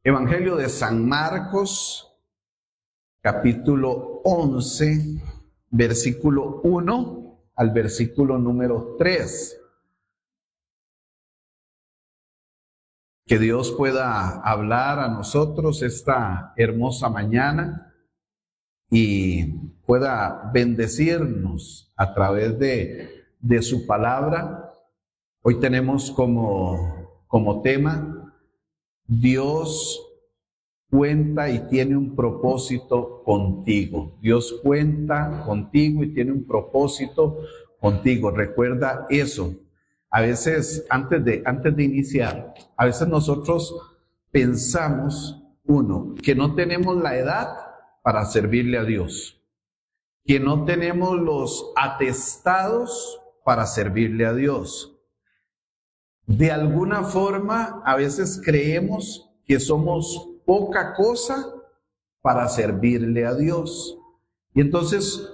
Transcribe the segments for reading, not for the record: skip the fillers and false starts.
Evangelio de San Marcos, capítulo 11, versículo 1 al versículo número 3. Que Dios pueda hablar a nosotros esta hermosa mañana y pueda bendecirnos a través de su palabra. Hoy tenemos como tema: Dios cuenta y tiene un propósito contigo. Dios cuenta contigo y tiene un propósito contigo. Recuerda eso. A veces, antes de iniciar, a veces nosotros pensamos, que no tenemos la edad para servirle a Dios, que no tenemos los atestados para servirle a Dios. De alguna forma, a veces creemos que somos poca cosa para servirle a Dios. Y entonces,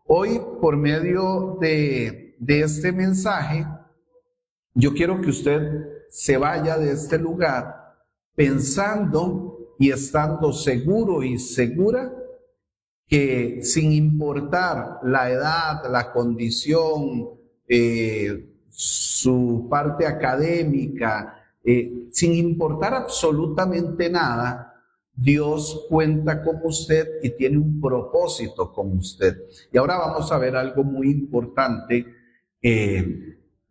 hoy, por medio de este mensaje, yo quiero que usted se vaya de este lugar pensando y estando seguro y segura que, sin importar la edad, la condición, su parte académica, sin importar absolutamente nada, Dios cuenta con usted y tiene un propósito con usted. Y ahora vamos a ver algo muy importante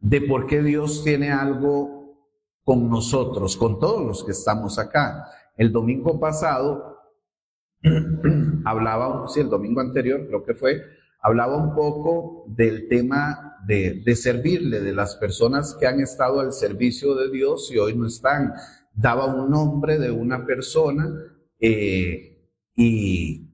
de por qué Dios tiene algo con nosotros, con todos los que estamos acá. El domingo pasado el domingo anterior creo que fue, hablaba un poco del tema de servirle, de las personas que han estado al servicio de Dios y hoy no están. Daba un nombre de una persona y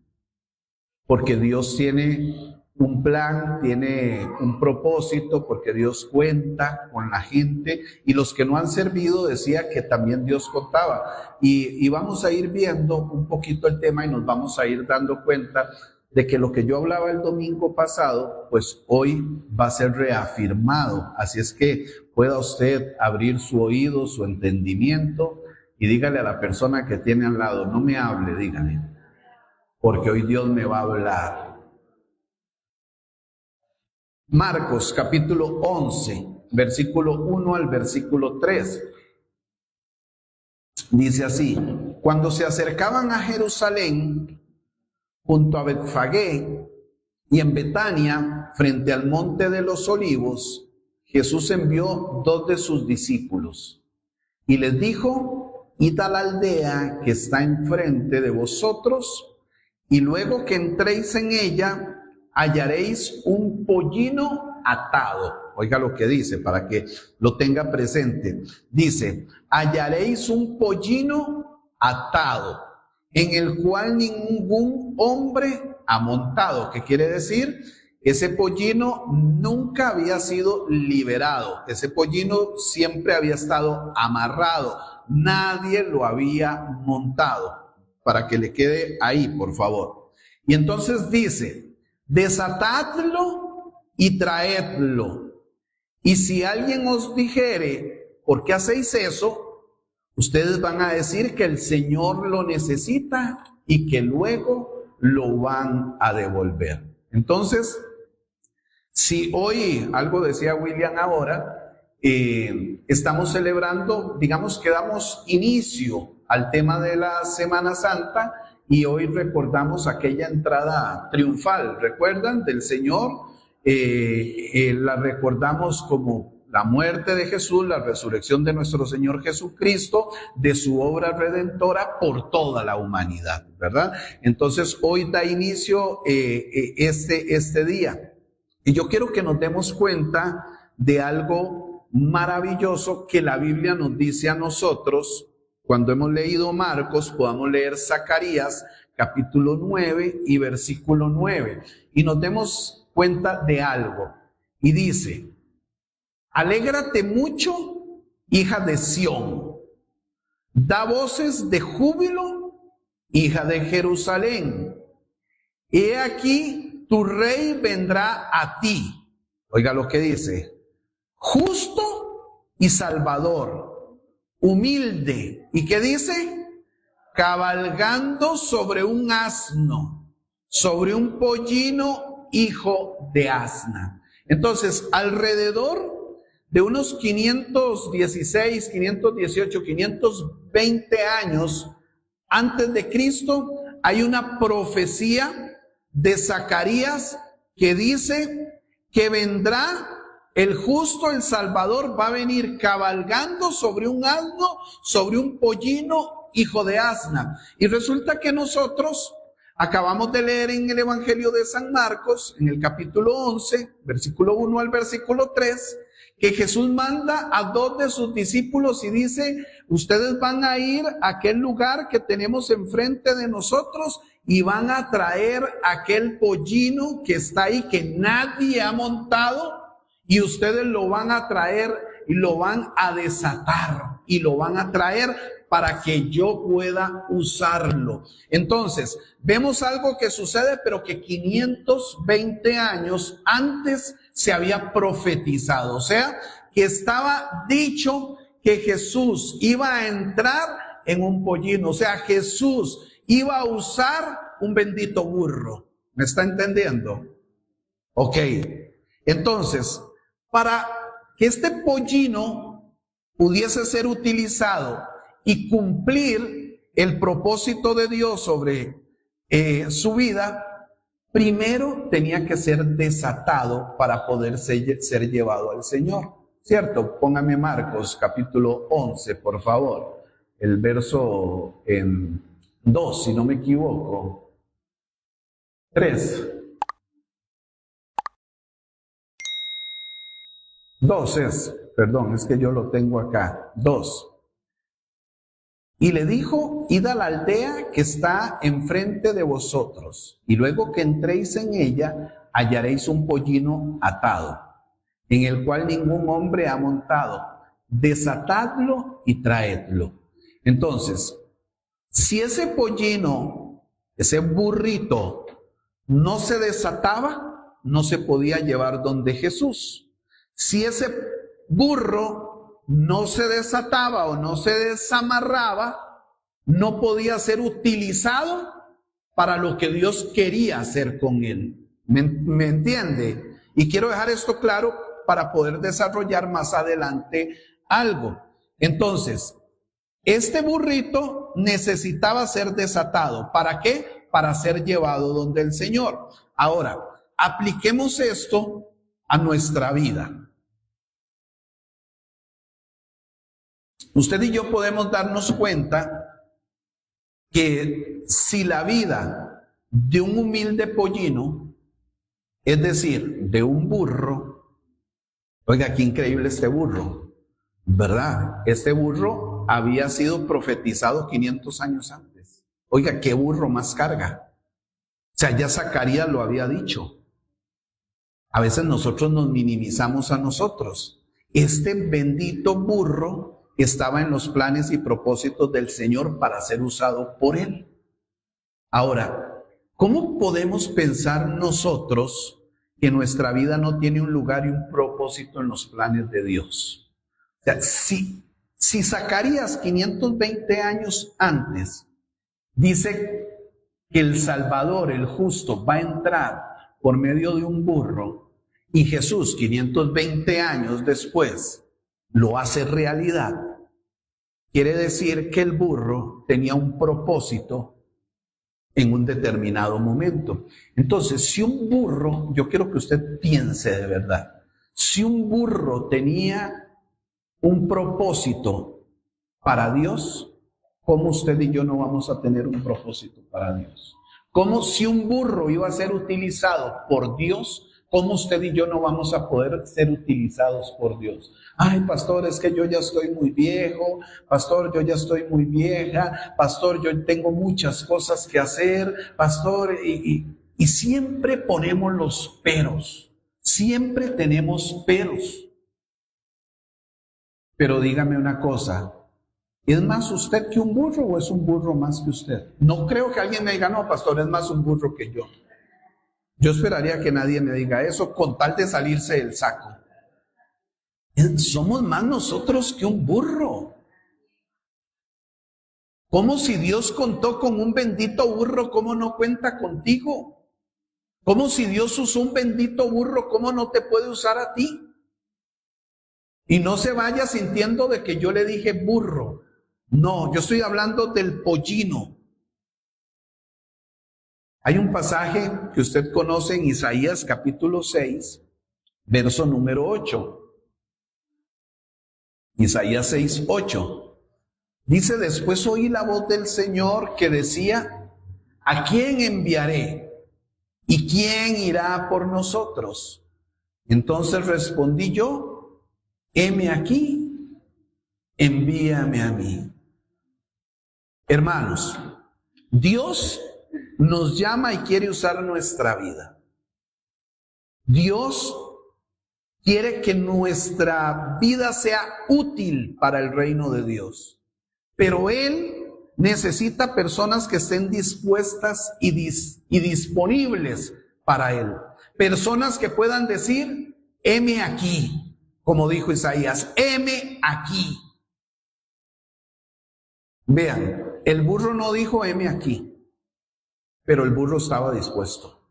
porque Dios tiene un plan, tiene un propósito, porque Dios cuenta con la gente, y los que no han servido decía que también Dios contaba. Y vamos a ir viendo un poquito el tema y nos vamos a ir dando cuenta de que lo que yo hablaba el domingo pasado, pues hoy va a ser reafirmado. Así es que pueda usted abrir su oído, su entendimiento, y dígale a la persona que tiene al lado: no me hable, dígale, porque hoy Dios me va a hablar. Marcos capítulo 11, versículo 1 al versículo 3. Dice así: cuando se acercaban a Jerusalén, junto a Betfagé y en Betania, frente al monte de los Olivos, Jesús envió 2 de sus discípulos y les dijo: id a la aldea que está enfrente de vosotros, y luego que entréis en ella, hallaréis un pollino atado. Oiga lo que dice para que lo tenga presente. Dice: hallaréis un pollino atado, en el cual ningún hombre ha montado. ¿Qué quiere decir? Ese pollino nunca había sido liberado. Ese pollino siempre había estado amarrado. Nadie lo había montado. Para que le quede ahí, por favor. Y entonces dice: desatadlo y traedlo. Y si alguien os dijere: ¿por qué hacéis eso?, ustedes van a decir que el Señor lo necesita y que luego lo van a devolver. Entonces, si hoy, algo decía William ahora, estamos celebrando, digamos que damos inicio al tema de la Semana Santa, y hoy recordamos aquella entrada triunfal, ¿recuerdan? Del Señor. La recordamos como la muerte de Jesús, la resurrección de nuestro Señor Jesucristo, de su obra redentora por toda la humanidad, ¿verdad? Entonces hoy da inicio este día. Y yo quiero que nos demos cuenta de algo maravilloso que la Biblia nos dice a nosotros. Cuando hemos leído Marcos, podamos leer Zacarías capítulo 9 y versículo 9. Y nos demos cuenta de algo. Y dice: alégrate mucho, hija de Sión. Da voces de júbilo, hija de Jerusalén. He aquí, tu rey vendrá a ti. Oiga lo que dice: justo y salvador, humilde. ¿Y qué dice? cabalgando sobre un asno, sobre un pollino hijo de asna. Entonces, alrededor de unos 516, 518, 520 años antes de Cristo, hay una profecía de Zacarías que dice que vendrá el justo, el Salvador, va a venir cabalgando sobre un asno, sobre un pollino hijo de asna. Y resulta que nosotros acabamos de leer en el Evangelio de San Marcos, en el capítulo 11, versículo 1 al versículo 3, que Jesús manda a 2 de sus discípulos y dice: ustedes van a ir a aquel lugar que tenemos enfrente de nosotros y van a traer aquel pollino que está ahí, que nadie ha montado, y ustedes lo van a traer y lo van a desatar y lo van a traer para que yo pueda usarlo. Entonces, vemos algo que sucede, pero que 520 años antes se había profetizado. O sea, que estaba dicho que Jesús iba a entrar en un pollino. O sea, Jesús iba a usar un bendito burro. ¿Me está entendiendo? Ok. Entonces, para que este pollino pudiese ser utilizado y cumplir el propósito de Dios sobre su vida, primero tenía que ser desatado para poder ser llevado al Señor, ¿cierto? Póngame Marcos capítulo 11, por favor, el verso 2, si no me equivoco, 3. 2 es, perdón, es que yo lo tengo acá, 2. Y le dijo: id a la aldea que está enfrente de vosotros, y luego que entréis en ella, hallaréis un pollino atado, en el cual ningún hombre ha montado. Desatadlo y traedlo. Entonces, si ese pollino, ese burrito, no se desataba, no se podía llevar donde Jesús. Si ese burro no se desataba o no se desamarraba, no podía ser utilizado para lo que Dios quería hacer con él. ¿Me entiende? Y quiero dejar esto claro para poder desarrollar más adelante algo. Entonces, este burrito necesitaba ser desatado. ¿Para qué? Para ser llevado donde el Señor. Ahora, apliquemos esto a nuestra vida. Usted y yo podemos darnos cuenta que si la vida de un humilde pollino, es decir, de un burro, oiga, qué increíble este burro, ¿verdad? Este burro había sido profetizado 500 años antes. Oiga, qué burro más carga. O sea, ya Zacarías lo había dicho. A veces nosotros nos minimizamos a nosotros. Este bendito burro estaba en los planes y propósitos del Señor para ser usado por Él. Ahora, ¿cómo podemos pensar nosotros que nuestra vida no tiene un lugar y un propósito en los planes de Dios? O sea, si Zacarías 520 años antes dice que el Salvador, el justo, va a entrar por medio de un burro, y Jesús 520 años después lo hace realidad, quiere decir que el burro tenía un propósito en un determinado momento. Entonces, si un burro, yo quiero que usted piense de verdad, si un burro tenía un propósito para Dios, ¿cómo usted y yo no vamos a tener un propósito para Dios? ¿Cómo si un burro iba a ser utilizado por Dios, cómo usted y yo no vamos a poder ser utilizados por Dios? Ay, pastor, es que yo ya estoy muy viejo, pastor, yo ya estoy muy vieja, pastor, yo tengo muchas cosas que hacer, pastor, y siempre ponemos los peros, siempre tenemos peros. Pero dígame una cosa, ¿es más usted que un burro o es un burro más que usted? No creo que alguien me diga: no, pastor, es más un burro que yo. Yo esperaría que nadie me diga eso con tal de salirse del saco. Somos más nosotros que un burro. ¿Cómo si Dios contó con un bendito burro, cómo no cuenta contigo? ¿Cómo si Dios usó un bendito burro, cómo no te puede usar a ti? Y no se vaya sintiendo de que yo le dije burro. No, yo estoy hablando del pollino. Hay un pasaje que usted conoce en Isaías capítulo 6, verso número 8. Isaías 6, 8. Dice: después oí la voz del Señor que decía: ¿a quién enviaré? ¿Y quién irá por nosotros? Entonces respondí yo: heme aquí, envíame a mí. Hermanos, Dios nos llama y quiere usar nuestra vida. Dios quiere que nuestra vida sea útil para el reino de Dios. Pero Él necesita personas que estén dispuestas y disponibles para Él. Personas que puedan decir: heme aquí, como dijo Isaías, heme aquí. Vean, el burro no dijo heme aquí, pero el burro estaba dispuesto.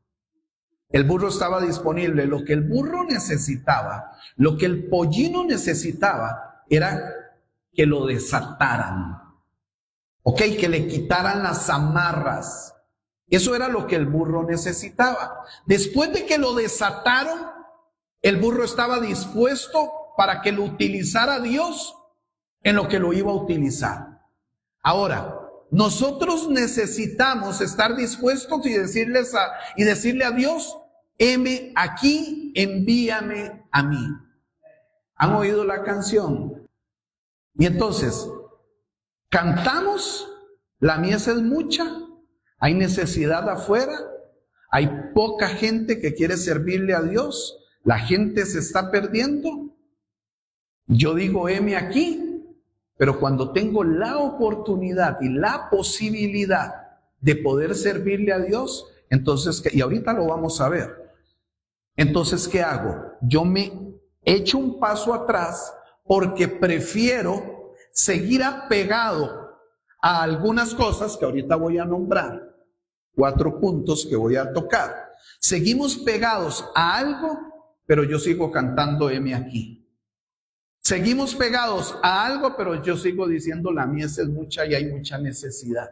El burro estaba disponible. Lo que el burro necesitaba, lo que el pollino necesitaba, era que lo desataran. Ok, que le quitaran las amarras. Eso era lo que el burro necesitaba. Después de que lo desataron, el burro estaba dispuesto para que lo utilizara Dios en lo que lo iba a utilizar. Ahora, nosotros necesitamos estar dispuestos y decirle a Dios: heme aquí, envíame a mí. ¿Han oído la canción? Y entonces, cantamos, la mies es mucha, hay necesidad afuera, hay poca gente que quiere servirle a Dios, la gente se está perdiendo. Yo digo: heme aquí. Pero cuando tengo la oportunidad y la posibilidad de poder servirle a Dios, entonces, y ahorita lo vamos a ver, entonces, ¿qué hago? Yo me echo un paso atrás porque prefiero seguir apegado a algunas cosas que ahorita voy a nombrar, 4 puntos que voy a tocar. Seguimos pegados a algo, pero yo sigo cantando heme aquí. Seguimos pegados a algo, pero yo sigo diciendo: la mies es mucha y hay mucha necesidad.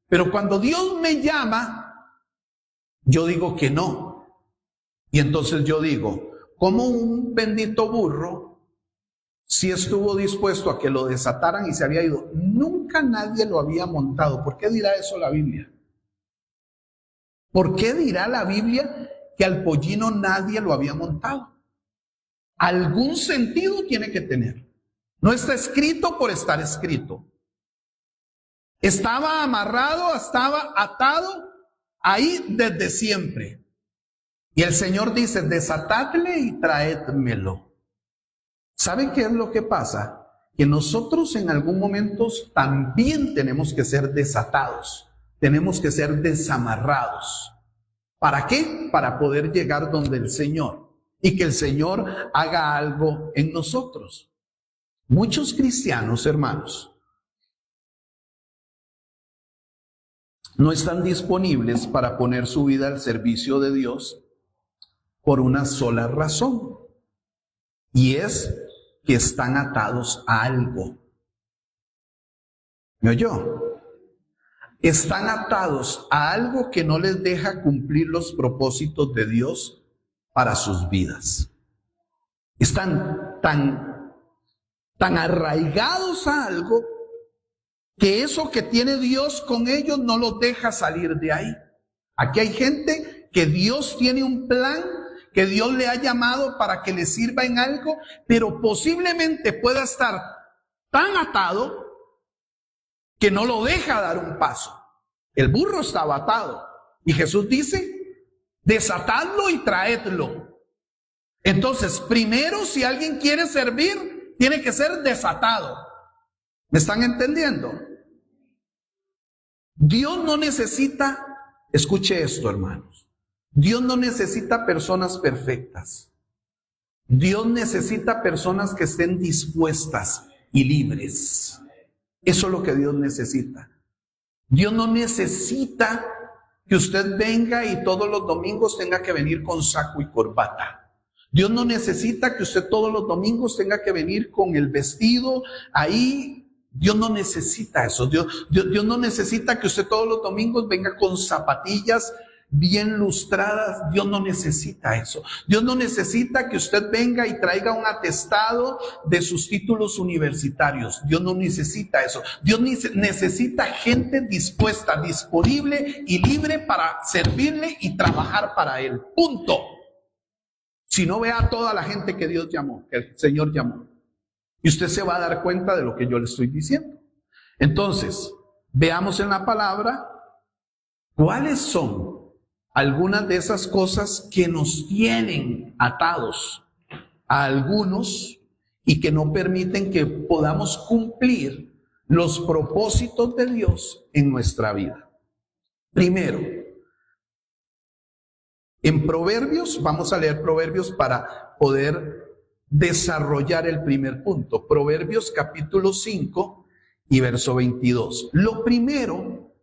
Pero cuando Dios me llama, yo digo que no. Y entonces yo digo: como un bendito burro, si estuvo dispuesto a que lo desataran y se había ido, nunca nadie lo había montado. ¿Por qué dirá eso la Biblia? ¿Por qué dirá la Biblia que al pollino nadie lo había montado? Algún sentido tiene que tener. No está escrito por estar escrito. Estaba amarrado, estaba atado ahí desde siempre. Y el Señor dice: desatadle y traédmelo. ¿Saben qué es lo que pasa? Que nosotros en algún momento también tenemos que ser desatados. Tenemos que ser desamarrados. ¿Para qué? Para poder llegar donde el Señor. Y que el Señor haga algo en nosotros. Muchos cristianos, hermanos, no están disponibles para poner su vida al servicio de Dios por una sola razón. Y es que están atados a algo. ¿Me oyó? Están atados a algo que no les deja cumplir los propósitos de Dios para sus vidas. Están tan arraigados a algo que eso que tiene Dios con ellos no los deja salir de ahí. Aquí hay gente que Dios tiene un plan, que Dios le ha llamado para que le sirva en algo, pero posiblemente pueda estar tan atado que no lo deja dar un paso. El burro estaba atado y Jesús dice: desatadlo y traedlo. Entonces, primero, si alguien quiere servir, tiene que ser desatado. ¿Me están entendiendo? Dios no necesita, escuche esto, hermanos, Dios no necesita personas perfectas. Dios necesita personas que estén dispuestas y libres. Eso es lo que Dios necesita. Dios no necesita que usted venga y todos los domingos tenga que venir con saco y corbata. Dios no necesita que usted todos los domingos tenga que venir con el vestido ahí. Dios no necesita eso. Dios no necesita que usted todos los domingos venga con zapatillas bien lustradas. Dios no necesita eso. Dios no necesita que usted venga y traiga un atestado de sus títulos universitarios. Dios no necesita eso. Dios necesita gente dispuesta, disponible y libre para servirle y trabajar para Él. Punto. Si no, vea a toda la gente que Dios llamó, que el Señor llamó. Y usted se va a dar cuenta de lo que yo le estoy diciendo. Entonces, veamos en la palabra cuáles son algunas de esas cosas que nos tienen atados a algunos y que no permiten que podamos cumplir los propósitos de Dios en nuestra vida. Primero, en Proverbios, vamos a leer Proverbios para poder desarrollar el primer punto. Proverbios capítulo 5 y verso 22. Lo primero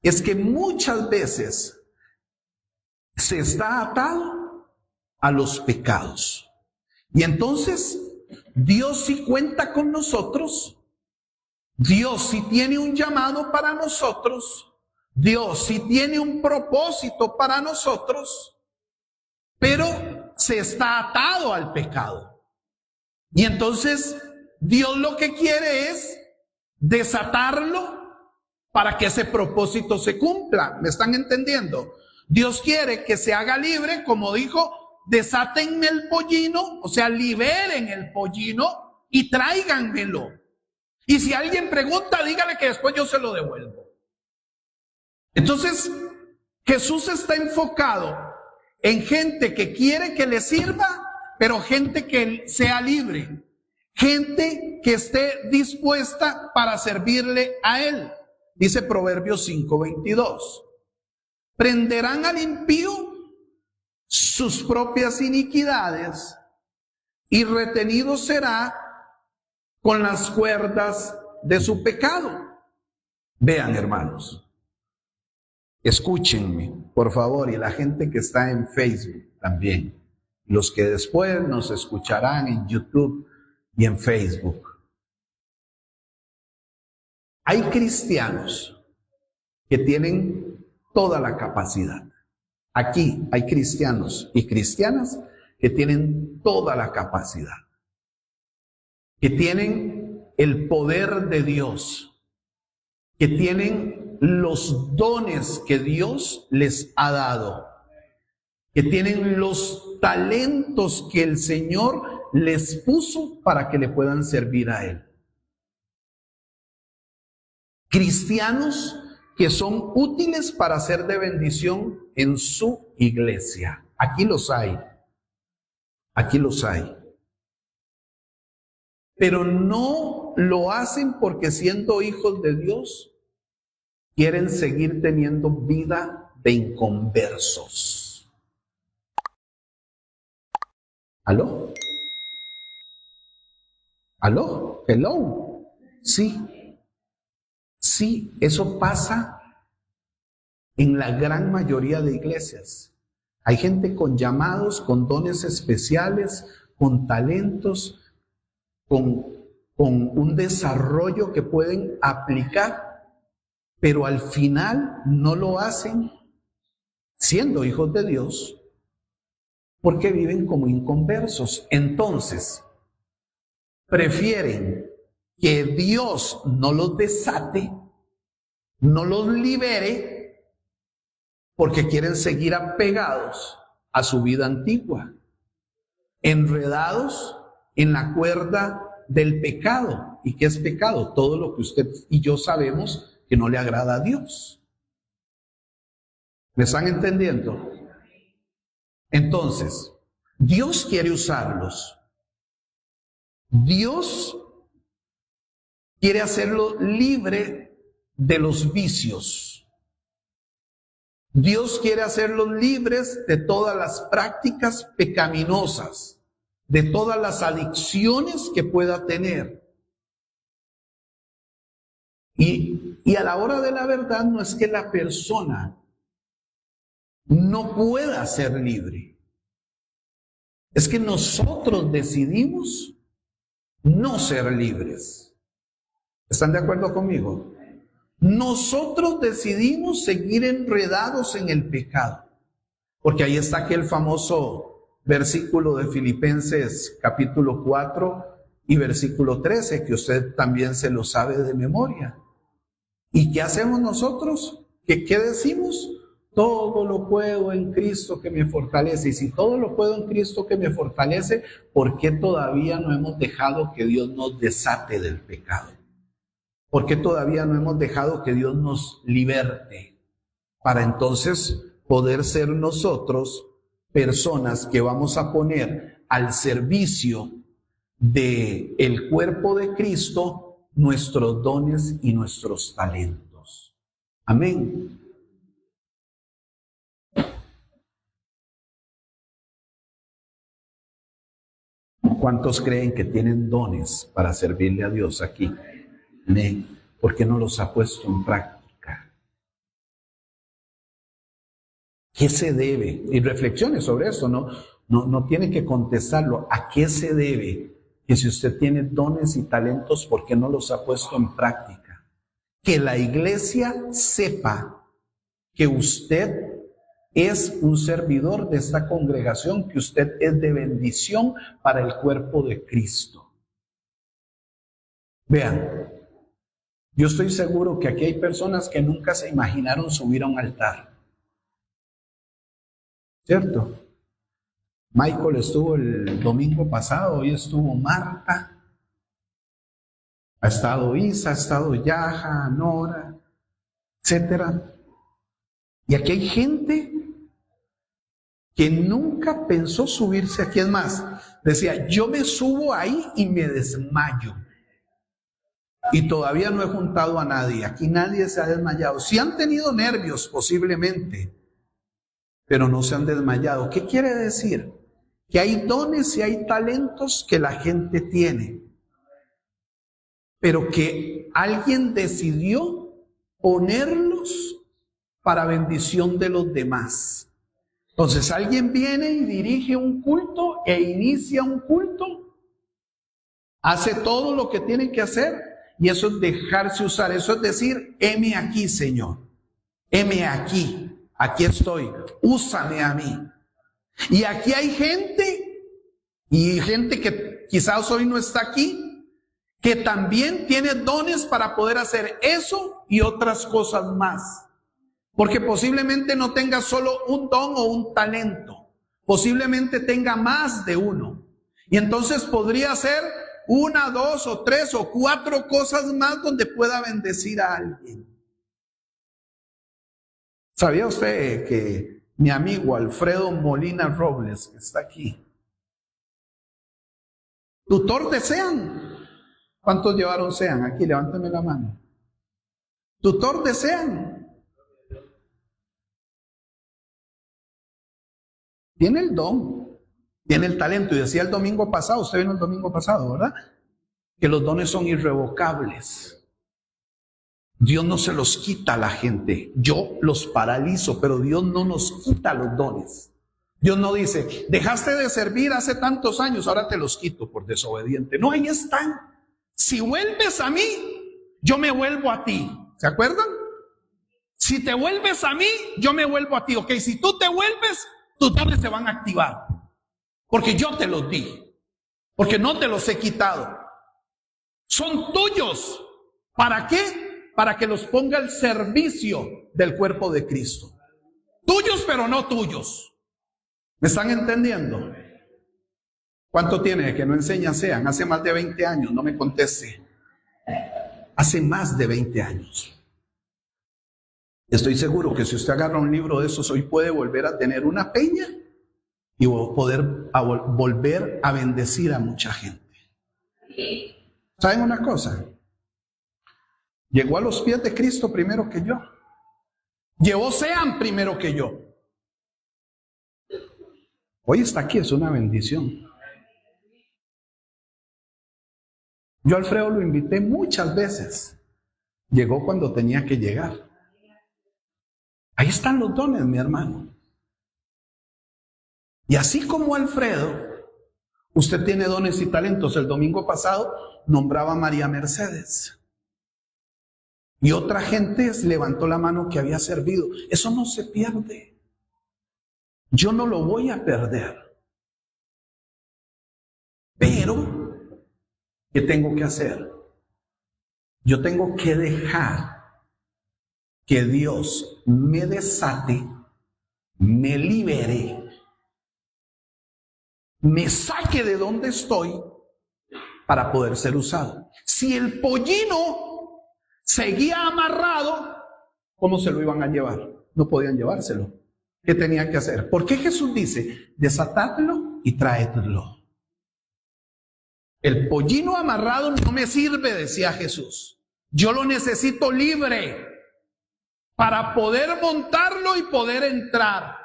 es que muchas veces se está atado a los pecados. Y entonces Dios sí cuenta con nosotros. Dios sí tiene un llamado para nosotros. Dios sí tiene un propósito para nosotros. Pero se está atado al pecado. Y entonces Dios lo que quiere es desatarlo para que ese propósito se cumpla. ¿Me están entendiendo? Dios quiere que se haga libre, como dijo, desátenme el pollino, o sea, liberen el pollino y tráiganmelo. Y si alguien pregunta, dígale que después yo se lo devuelvo. Entonces, Jesús está enfocado en gente que quiere que le sirva, pero gente que sea libre, gente que esté dispuesta para servirle a Él. Dice Proverbios 5:22. Prenderán al impío sus propias iniquidades y retenido será con las cuerdas de su pecado. Vean, hermanos. Escúchenme, por favor, y la gente que está en Facebook también, los que después nos escucharán en YouTube y en Facebook. Hay cristianos que tienen toda la capacidad. Aquí hay cristianos y cristianas que tienen toda la capacidad, que tienen el poder de Dios, que tienen los dones que Dios les ha dado, que tienen los talentos que el Señor les puso para que le puedan servir a Él. Cristianos que son útiles para ser de bendición en su iglesia. Aquí los hay. Aquí los hay. Pero no lo hacen porque siendo hijos de Dios quieren seguir teniendo vida de inconversos. ¿Aló? ¿Aló? ¿Hello? Sí. Sí, eso pasa en la gran mayoría de iglesias. Hay gente con llamados, con dones especiales, con talentos, con un desarrollo que pueden aplicar, pero al final no lo hacen siendo hijos de Dios porque viven como inconversos. Entonces, prefieren que Dios no los desate, no los libere, porque quieren seguir apegados a su vida antigua, enredados en la cuerda del pecado. ¿Y qué es pecado? Todo lo que usted y yo sabemos que no le agrada a Dios. ¿Me están entendiendo? Entonces, Dios quiere usarlos. Dios quiere hacerlo libre de los vicios. Dios quiere hacerlos libres de todas las prácticas pecaminosas, de todas las adicciones que pueda tener. Y a la hora de la verdad no es que la persona no pueda ser libre. Es que nosotros decidimos no ser libres. ¿Están de acuerdo conmigo? Nosotros decidimos seguir enredados en el pecado. Porque ahí está aquel famoso versículo de Filipenses capítulo 4 y versículo 13, que usted también se lo sabe de memoria. ¿Y qué hacemos nosotros? ¿Qué decimos? Todo lo puedo en Cristo que me fortalece. Y si todo lo puedo en Cristo que me fortalece, ¿por qué todavía no hemos dejado que Dios nos desate del pecado? ¿Por qué todavía no hemos dejado que Dios nos liberte? Para entonces poder ser nosotros personas que vamos a poner al servicio del cuerpo de Cristo nuestros dones y nuestros talentos. Amén. ¿Cuántos creen que tienen dones para servirle a Dios aquí? Amén. ¿Por qué no los ha puesto en práctica? ¿Qué se debe? Y reflexione sobre eso, no tiene que contestarlo. ¿A qué se debe que si usted tiene dones y talentos, por qué no los ha puesto en práctica? Que la iglesia sepa que usted es un servidor de esta congregación, que usted es de bendición para el cuerpo de Cristo. Vean, yo estoy seguro que aquí hay personas que nunca se imaginaron subir a un altar. ¿Cierto? Michael estuvo el domingo pasado, hoy estuvo Marta, ha estado Isa, ha estado Yaja, Nora, etcétera. Y aquí hay gente que nunca pensó subirse aquí. Es más, decía, yo me subo ahí y me desmayo. Y todavía no he juntado a nadie. Aquí nadie se ha desmayado. Sí han tenido nervios posiblemente, pero no se han desmayado. ¿Qué quiere decir? Que hay dones y hay talentos que la gente tiene, pero que alguien decidió ponerlos para bendición de los demás. Entonces alguien viene y dirige un culto e inicia un culto, hace todo lo que tiene que hacer, y eso es dejarse usar. Eso es decir, heme aquí, Señor, heme aquí, aquí estoy, úsame a mí. Y aquí hay gente, y gente que quizás hoy no está aquí, que también tiene dones para poder hacer eso y otras cosas más. Porque posiblemente no tenga solo un don o un talento, posiblemente tenga más de uno. Y entonces podría hacer 1, 2 o 3 o 4 cosas más donde pueda bendecir a alguien. ¿Sabía usted que mi amigo Alfredo Molina Robles, que está aquí, tutor de SEAN? ¿Cuántos llevaron SEAN? Aquí, levántame la mano. Tutor de SEAN. Tiene el don, tiene el talento. Y decía el domingo pasado, usted vino el domingo pasado, ¿verdad? Que los dones son irrevocables. Dios no se los quita a la gente. Yo los paralizo, pero Dios no nos quita los dones. Dios no dice, dejaste de servir hace tantos años, ahora te los quito por desobediente. No, ahí están. Si vuelves a mí, yo me vuelvo a ti. ¿Se acuerdan? Si te vuelves a mí, yo me vuelvo a ti. Ok, si tú te vuelves, tus dones se van a activar, porque yo te los di, porque no te los he quitado. Son tuyos. ¿Para qué? Para que los ponga al servicio del cuerpo de Cristo. Tuyos, pero no tuyos. ¿Me están entendiendo? ¿Cuánto tiene que no enseña SEAN? Hace más de 20 años, no me conteste. Hace más de 20 años. Estoy seguro que si usted agarra un libro de esos, hoy puede volver a tener una peña y poder volver a bendecir a mucha gente. ¿Saben una cosa? Llegó a los pies de Cristo primero que yo. Llevó SEAN primero que yo. Hoy está aquí, es una bendición. Yo a Alfredo lo invité muchas veces Llegó cuando tenía que llegar. Ahí están los dones, mi hermano. Y así como Alfredo, usted tiene dones y talentos. El domingo pasado nombraba a María Mercedes. Y otra gente levantó la mano que había servido. Eso no se pierde. Yo no lo voy a perder. Pero, ¿qué tengo que hacer? Yo tengo que dejar que Dios me desate, me libere, me saque de donde estoy para poder ser usado. Si el pollino seguía amarrado, ¿cómo se lo iban a llevar? No podían llevárselo. ¿Qué tenía que hacer? ¿Por qué Jesús dice, desatadlo y traedlo? El pollino amarrado no me sirve, decía Jesús. Yo lo necesito libre para poder montarlo y poder entrar.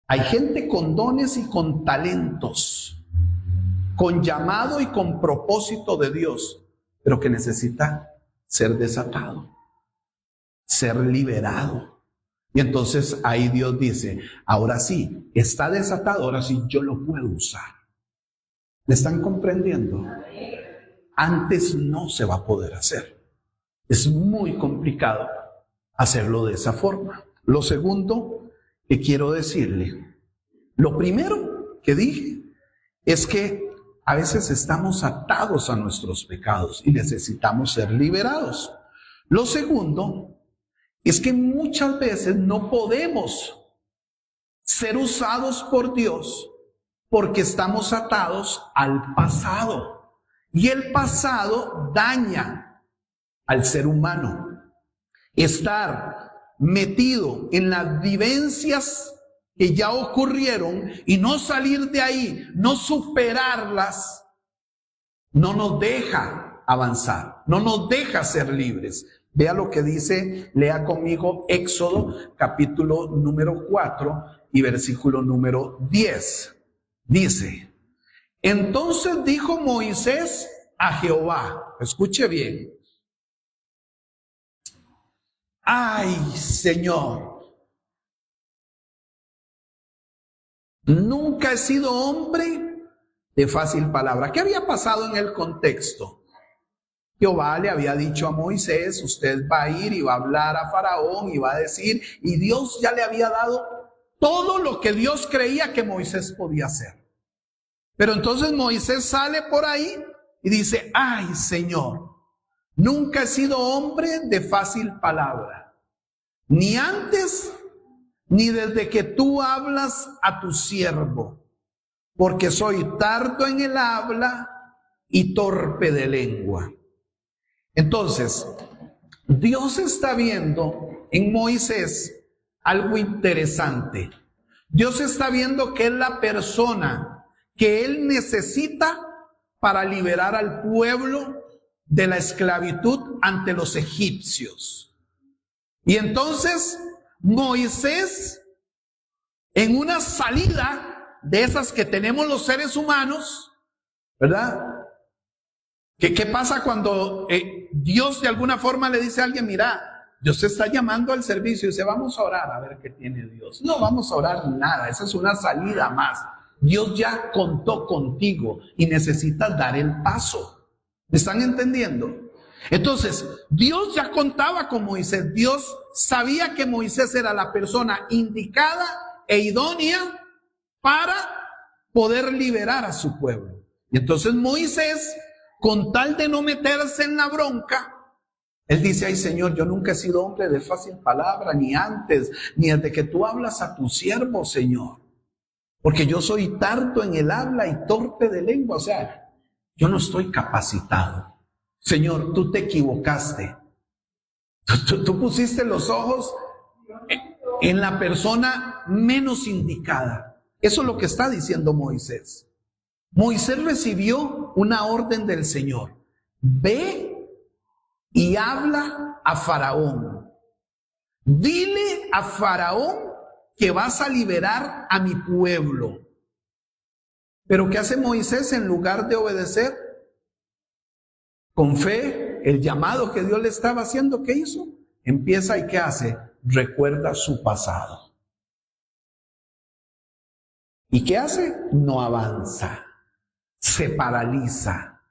Hay gente con dones y con talentos, con llamado y con propósito de Dios, pero que necesita ser desatado, ser liberado. Y entonces ahí Dios dice, ahora sí, está desatado, ahora sí yo lo puedo usar. ¿Me están comprendiendo? Antes no se va a poder hacer. Es muy complicado hacerlo de esa forma. Lo segundo que quiero decirle, lo primero que dije es que a veces estamos atados a nuestros pecados y necesitamos ser liberados. Lo segundo es que muchas veces no podemos ser usados por Dios porque estamos atados al pasado. Y el pasado daña al ser humano. Estar metido en las vivencias que ya ocurrieron y no salir de ahí, no superarlas, no nos deja avanzar, no nos deja ser libres. Vea lo que dice, lea conmigo Éxodo capítulo número 4 y versículo número 10. Dice, entonces dijo Moisés a Jehová, escuche bien, ay Señor, nunca he sido hombre de fácil palabra. ¿Qué había pasado en el contexto? Jehová le había dicho a Moisés, usted va a ir y va a hablar a Faraón y va a decir, y Dios ya le había dado todo lo que Dios creía que Moisés podía hacer. Pero entonces Moisés sale por ahí y dice, ay Señor, nunca he sido hombre de fácil palabra, ni antes ni desde que tú hablas a tu siervo, porque soy tardo en el habla y torpe de lengua. Entonces, Dios está viendo en Moisés algo interesante. Dios está viendo que es la persona que él necesita para liberar al pueblo de la esclavitud ante los egipcios. Y entonces Moisés, en una salida de esas que tenemos los seres humanos, ¿verdad? ¿Qué pasa cuando Dios de alguna forma le dice a alguien, mira, Dios te está llamando al servicio y dice, vamos a orar a ver qué tiene Dios? No vamos a orar nada, esa es una salida más. Dios ya contó contigo y necesitas dar el paso. ¿Me están entendiendo? Entonces, Dios ya contaba con Moisés. Dios sabía que Moisés era la persona indicada e idónea para poder liberar a su pueblo. Y entonces Moisés, con tal de no meterse en la bronca, él dice, ay Señor, yo nunca he sido hombre de fácil palabra, ni antes, ni desde que tú hablas a tu siervo, Señor. Porque yo soy tardo en el habla y torpe de lengua. O sea, yo no estoy capacitado. Señor, tú te equivocaste. Tú pusiste los ojos en la persona menos indicada. Eso es lo que está diciendo Moisés. Moisés recibió una orden del Señor. Ve y habla a Faraón. Dile a Faraón que vas a liberar a mi pueblo. Pero ¿qué hace Moisés en lugar de obedecer? Con fe, ve el llamado que Dios le estaba haciendo, ¿qué hizo? Empieza y ¿qué hace? Recuerda su pasado. ¿Y qué hace? No avanza, se paraliza,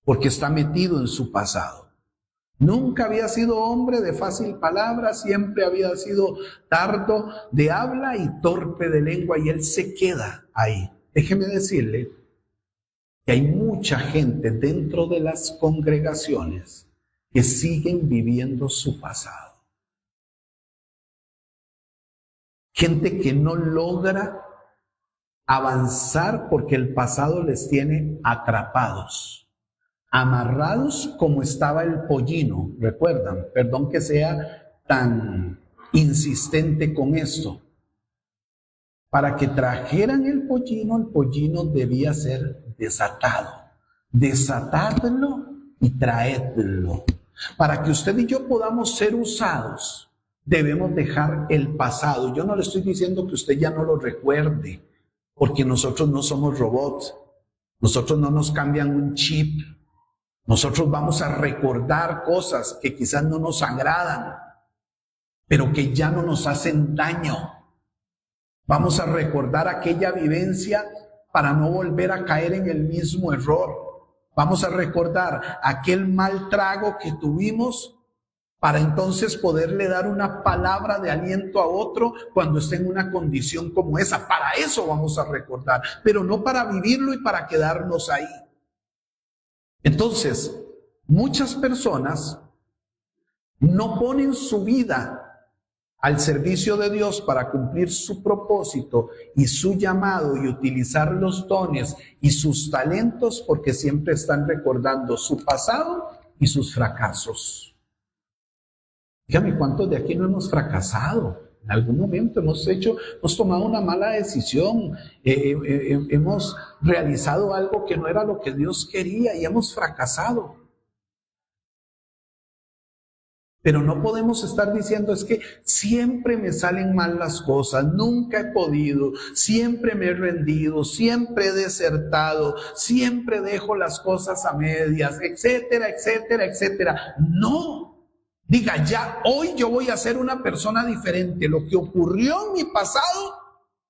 porque está metido en su pasado. Nunca había sido hombre de fácil palabra, siempre había sido tardo de habla y torpe de lengua, y él se queda ahí. Déjeme decirle que hay mucha gente dentro de las congregaciones que siguen viviendo su pasado. Gente que no logra avanzar porque el pasado les tiene atrapados, amarrados como estaba el pollino. ¿Recuerdan? Perdón que sea tan insistente con esto. Para que trajeran el pollino debía ser desatado. Desatadlo y traedlo. Para que usted y yo podamos ser usados, debemos dejar el pasado. Yo no le estoy diciendo que usted ya no lo recuerde, porque nosotros no somos robots. Nosotros no nos cambian un chip. Nosotros vamos a recordar cosas que quizás no nos agradan, pero que ya no nos hacen daño. Vamos a recordar aquella vivencia para no volver a caer en el mismo error. Vamos a recordar aquel mal trago que tuvimos para entonces poderle dar una palabra de aliento a otro cuando esté en una condición como esa. Para eso vamos a recordar, pero no para vivirlo y para quedarnos ahí. Entonces, muchas personas no ponen su vida al servicio de Dios para cumplir su propósito y su llamado y utilizar los dones y sus talentos porque siempre están recordando su pasado y sus fracasos. Dígame, ¿cuántos de aquí no hemos fracasado? En algún momento hemos tomado una mala decisión, hemos realizado algo que no era lo que Dios quería y hemos fracasado. Pero no podemos estar diciendo, es que siempre me salen mal las cosas, nunca he podido, siempre me he rendido, siempre he desertado, siempre dejo las cosas a medias, etcétera, etcétera, etcétera. No. Diga, ya hoy yo voy a ser una persona diferente. Lo que ocurrió en mi pasado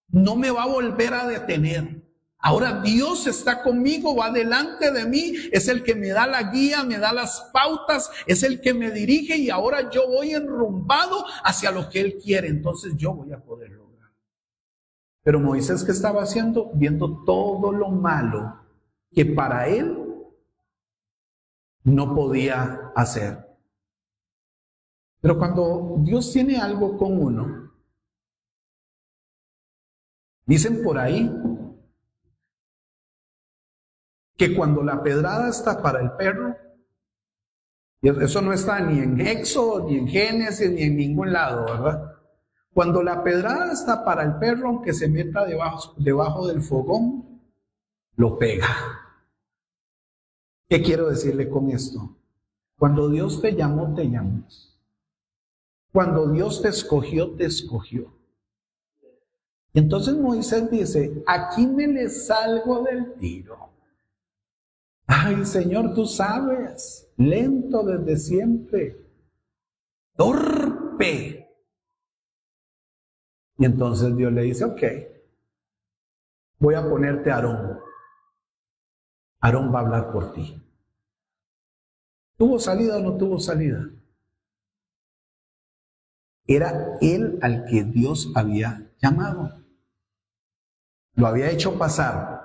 no me va a volver a detener. Ahora Dios está conmigo, va delante de mí, es el que me da la guía, me da las pautas, es el que me dirige y ahora yo voy enrumbado hacia lo que Él quiere. Entonces yo voy a poder lograr. Pero Moisés, ¿qué estaba haciendo? Viendo todo lo malo que para él no podía hacer. Pero cuando Dios tiene algo con uno, dicen por ahí que cuando la pedrada está para el perro, y eso no está ni en Éxodo, ni en Génesis, ni en ningún lado, ¿verdad? Cuando la pedrada está para el perro, aunque se meta debajo del fogón, lo pega. ¿Qué quiero decirle con esto? Cuando Dios te llamó, te llamó. Cuando Dios te escogió, te escogió. Y entonces Moisés dice, aquí me le salgo del tiro. Ay, Señor, tú sabes, lento desde siempre, torpe. Y entonces Dios le dice, ok, voy a ponerte a Aarón. Aarón va a hablar por ti. ¿Tuvo salida o no tuvo salida? Era él al que Dios había llamado. Lo había hecho pasar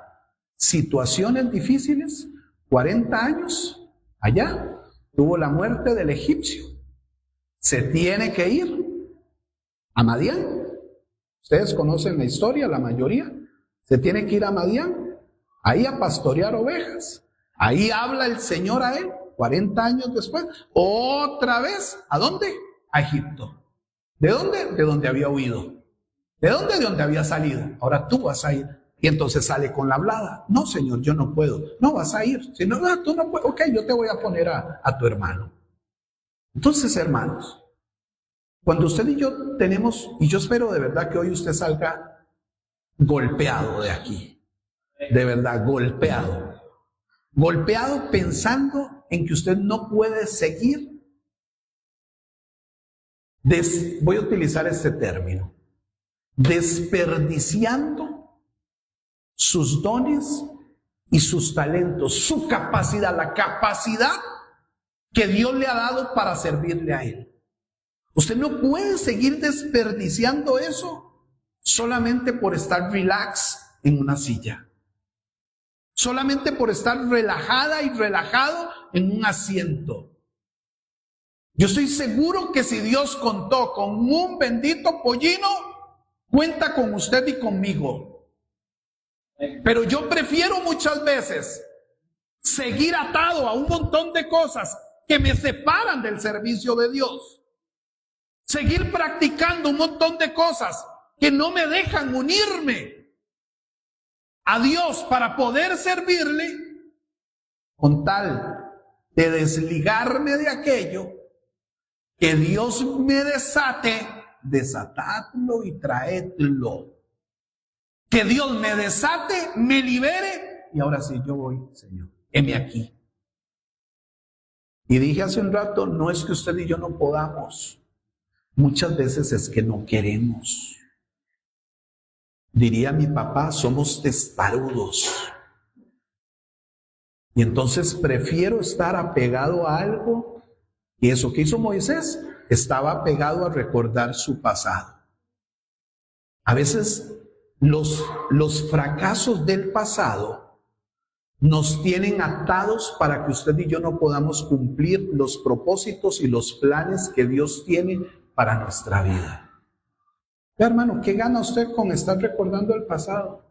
situaciones difíciles, 40 años allá, tuvo la muerte del egipcio. Se tiene que ir a Madián. Ustedes conocen la historia, la mayoría. Se tiene que ir a Madián, ahí a pastorear ovejas. Ahí habla el Señor a él, 40 años después, otra vez, ¿a dónde? A Egipto. ¿De dónde? De donde había huido. ¿De dónde? De donde había salido. Ahora tú vas a ir. Y entonces sale con la hablada. No, Señor, yo no puedo. No, vas a ir. Si no, tú no puedes. Ok, yo te voy a poner a tu hermano. Entonces, hermanos, cuando usted y yo tenemos, y yo espero de verdad que hoy usted salga golpeado de aquí. De verdad, golpeado. Golpeado pensando en que usted no puede seguir, voy a utilizar este término, desperdiciando sus dones y sus talentos, su capacidad, la capacidad que Dios le ha dado para servirle a Él. Usted no puede seguir desperdiciando eso solamente por estar relax en una silla, solamente por estar relajada y relajado en un asiento. Yo estoy seguro que si Dios contó con un bendito pollino, cuenta con usted y conmigo. Pero yo prefiero muchas veces seguir atado a un montón de cosas que me separan del servicio de Dios. Seguir practicando un montón de cosas que no me dejan unirme a Dios para poder servirle, con tal de desligarme de aquello que Dios me desate, desatadlo y traedlo. Que Dios me desate, me libere, y ahora sí yo voy, Señor, heme aquí. Y dije hace un rato, no es que usted y yo no podamos, muchas veces es que no queremos. Diría mi papá, somos testarudos. Y entonces prefiero estar apegado a algo, y eso que hizo Moisés, estaba apegado a recordar su pasado. A veces los fracasos del pasado nos tienen atados para que usted y yo no podamos cumplir los propósitos y los planes que Dios tiene para nuestra vida. Hermano, ¿qué gana usted con estar recordando el pasado?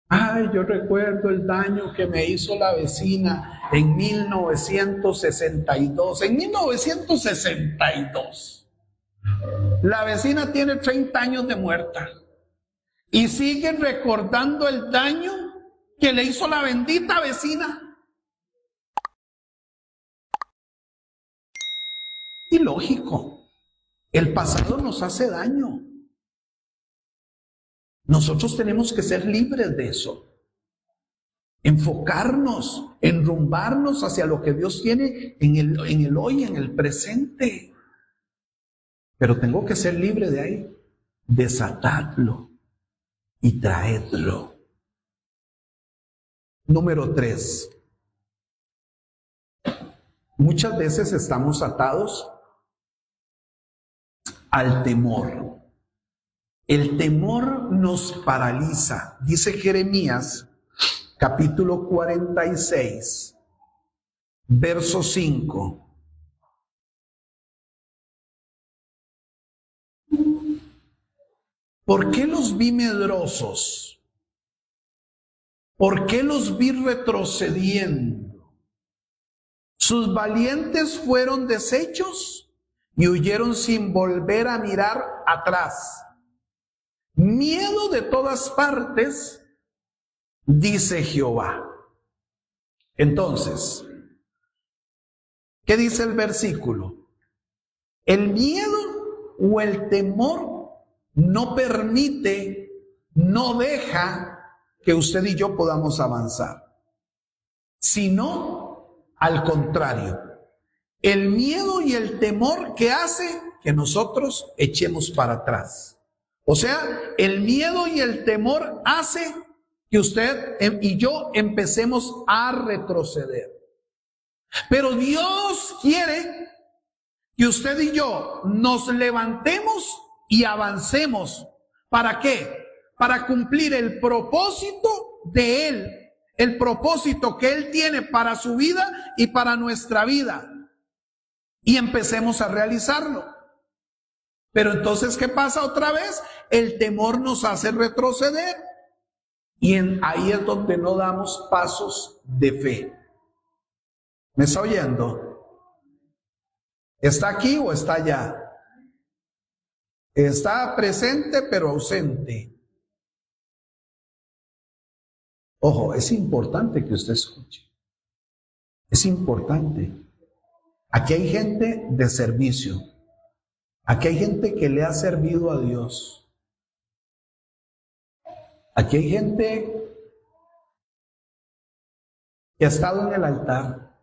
Ay, yo recuerdo el daño que me hizo la vecina en 1962. En 1962. La vecina tiene 30 años de muerta. Y sigue recordando el daño que le hizo la bendita vecina. Ilógico. El pasado nos hace daño. Nosotros tenemos que ser libres de eso. Enfocarnos, enrumbarnos hacia lo que Dios tiene en el hoy, en el presente. Pero tengo que ser libre de ahí. Desatadlo y traedlo. Número 3. Muchas veces estamos atados al temor. El temor nos paraliza. Dice Jeremías, capítulo 46, verso 5. ¿Por qué los vi medrosos? ¿Por qué los vi retrocediendo? Sus valientes fueron deshechos y huyeron sin volver a mirar atrás. Miedo de todas partes, dice Jehová. Entonces, ¿qué dice el versículo? El miedo o el temor no permite, no deja que usted y yo podamos avanzar, sino al contrario. El miedo y el temor que hace que nosotros echemos para atrás. O sea, el miedo y el temor hace que usted y yo empecemos a retroceder. Pero Dios quiere que usted y yo nos levantemos y avancemos. ¿Para qué? Para cumplir el propósito de Él, el propósito que Él tiene para su vida y para nuestra vida. Y empecemos a realizarlo. Pero entonces, ¿qué pasa otra vez? El temor nos hace retroceder. Y ahí es donde no damos pasos de fe. ¿Me está oyendo? ¿Está aquí o está allá? Está presente pero ausente. Ojo, es importante que usted escuche. Es importante. Aquí hay gente de servicio. Aquí hay gente que le ha servido a Dios. Aquí hay gente que ha estado en el altar.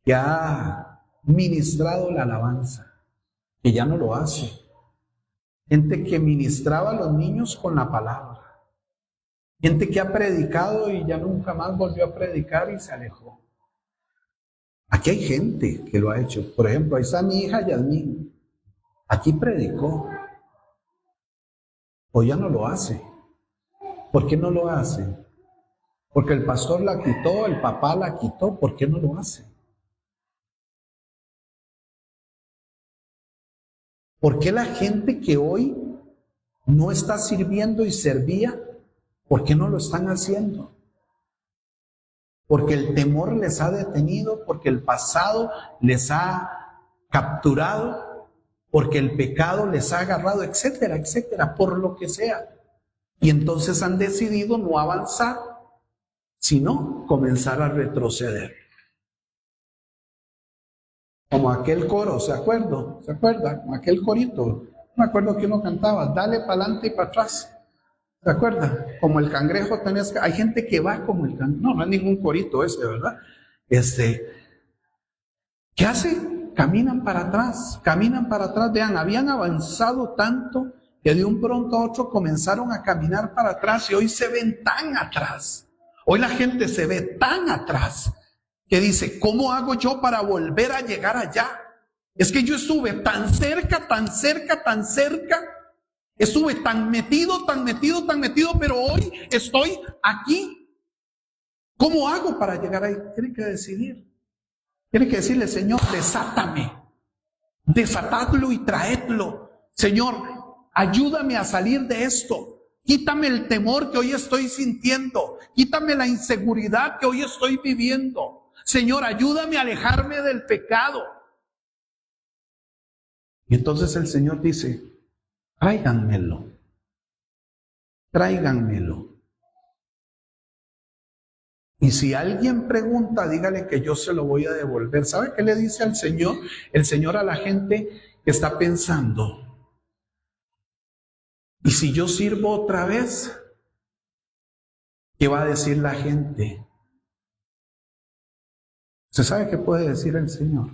que ha ministrado la alabanza, que ya no lo hace. Gente que ministraba a los niños con la palabra. Gente que ha predicado y ya nunca más volvió a predicar y se alejó. Aquí hay gente que lo ha hecho. Por ejemplo, ahí está mi hija Yasmín. Aquí predicó. O ya no lo hace. ¿Por qué no lo hace? Porque el pastor la quitó, el papá la quitó. ¿Por qué no lo hace? ¿Por qué la gente que hoy no está sirviendo y servía, por qué no lo están haciendo? Porque el temor les ha detenido, porque el pasado les ha capturado, porque el pecado les ha agarrado, etcétera, etcétera, por lo que sea. Y entonces han decidido no avanzar, sino comenzar a retroceder. Como aquel coro, ¿se acuerda? ¿Se acuerda? Aquel corito. No me acuerdo que uno cantaba, dale para adelante y para atrás. ¿Se acuerda? Como el cangrejo tenías que... Hay gente que va como el cangrejo. No, no es ningún corito ese, ¿verdad? ¿Qué hacen? Caminan para atrás, caminan para atrás. Vean, habían avanzado tanto que de un pronto a otro comenzaron a caminar para atrás y hoy se ven tan atrás. Hoy la gente se ve tan atrás que dice, ¿cómo hago yo para volver a llegar allá? Es que yo estuve tan cerca, tan cerca, tan cerca. Estuve tan metido, tan metido, tan metido, pero hoy estoy aquí. ¿Cómo hago para llegar ahí? Tiene que decidir. Tiene que decirle, Señor, desátame. Desatadlo y traedlo. Señor, ayúdame a salir de esto. Quítame el temor que hoy estoy sintiendo. Quítame la inseguridad que hoy estoy viviendo. Señor, ayúdame a alejarme del pecado. Y entonces el Señor dice, tráiganmelo. Tráiganmelo. Y si alguien pregunta, dígale que yo se lo voy a devolver. ¿Sabe qué le dice al Señor? El Señor a la gente que está pensando, ¿y si yo sirvo otra vez? ¿Qué va a decir la gente? ¿Usted sabe qué puede decir el Señor?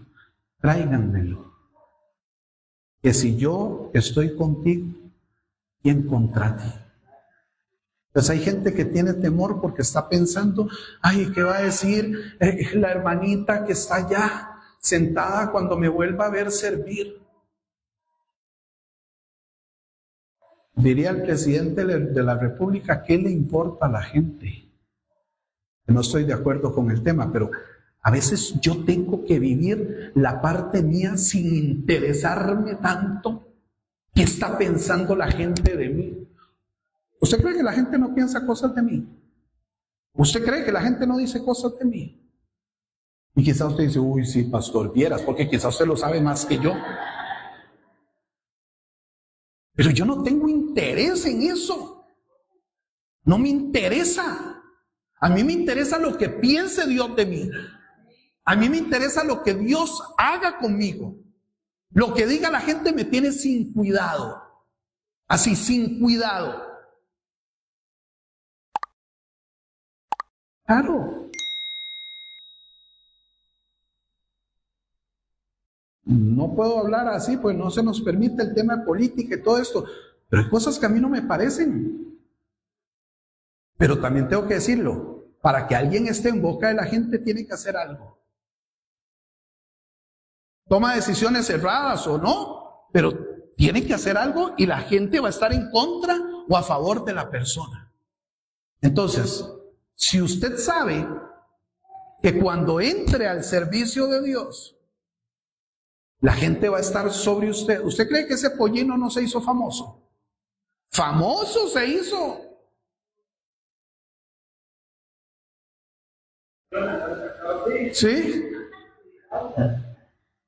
Tráiganmelo. Que si yo estoy contigo, ¿quién contra ti? Pues hay gente que tiene temor porque está pensando, ay, ¿qué va a decir la hermanita que está allá sentada cuando me vuelva a ver servir? Diría el presidente de la República, ¿qué le importa a la gente? No estoy de acuerdo con el tema, pero a veces yo tengo que vivir la parte mía sin interesarme tanto qué está pensando la gente de mí. ¿Usted cree que la gente no piensa cosas de mí? ¿Usted cree que la gente no dice cosas de mí? Y quizás usted dice, uy, sí, pastor, vieras, porque quizás usted lo sabe más que yo. Pero yo no tengo interés en eso. No me interesa. A mí me interesa lo que piense Dios de mí. A mí me interesa lo que Dios haga conmigo. Lo que diga la gente me tiene sin cuidado. Así, sin cuidado. Claro. No puedo hablar así, pues no se nos permite el tema de política y todo esto. Pero hay cosas que a mí no me parecen. Pero también tengo que decirlo. Para que alguien esté en boca de la gente tiene que hacer algo. Toma decisiones erradas o no, pero tiene que hacer algo y la gente va a estar en contra o a favor de la persona. Entonces, si usted sabe que cuando entre al servicio de Dios, la gente va a estar sobre usted. ¿Usted cree que ese pollino no se hizo famoso? Famoso se hizo. ¿Sí?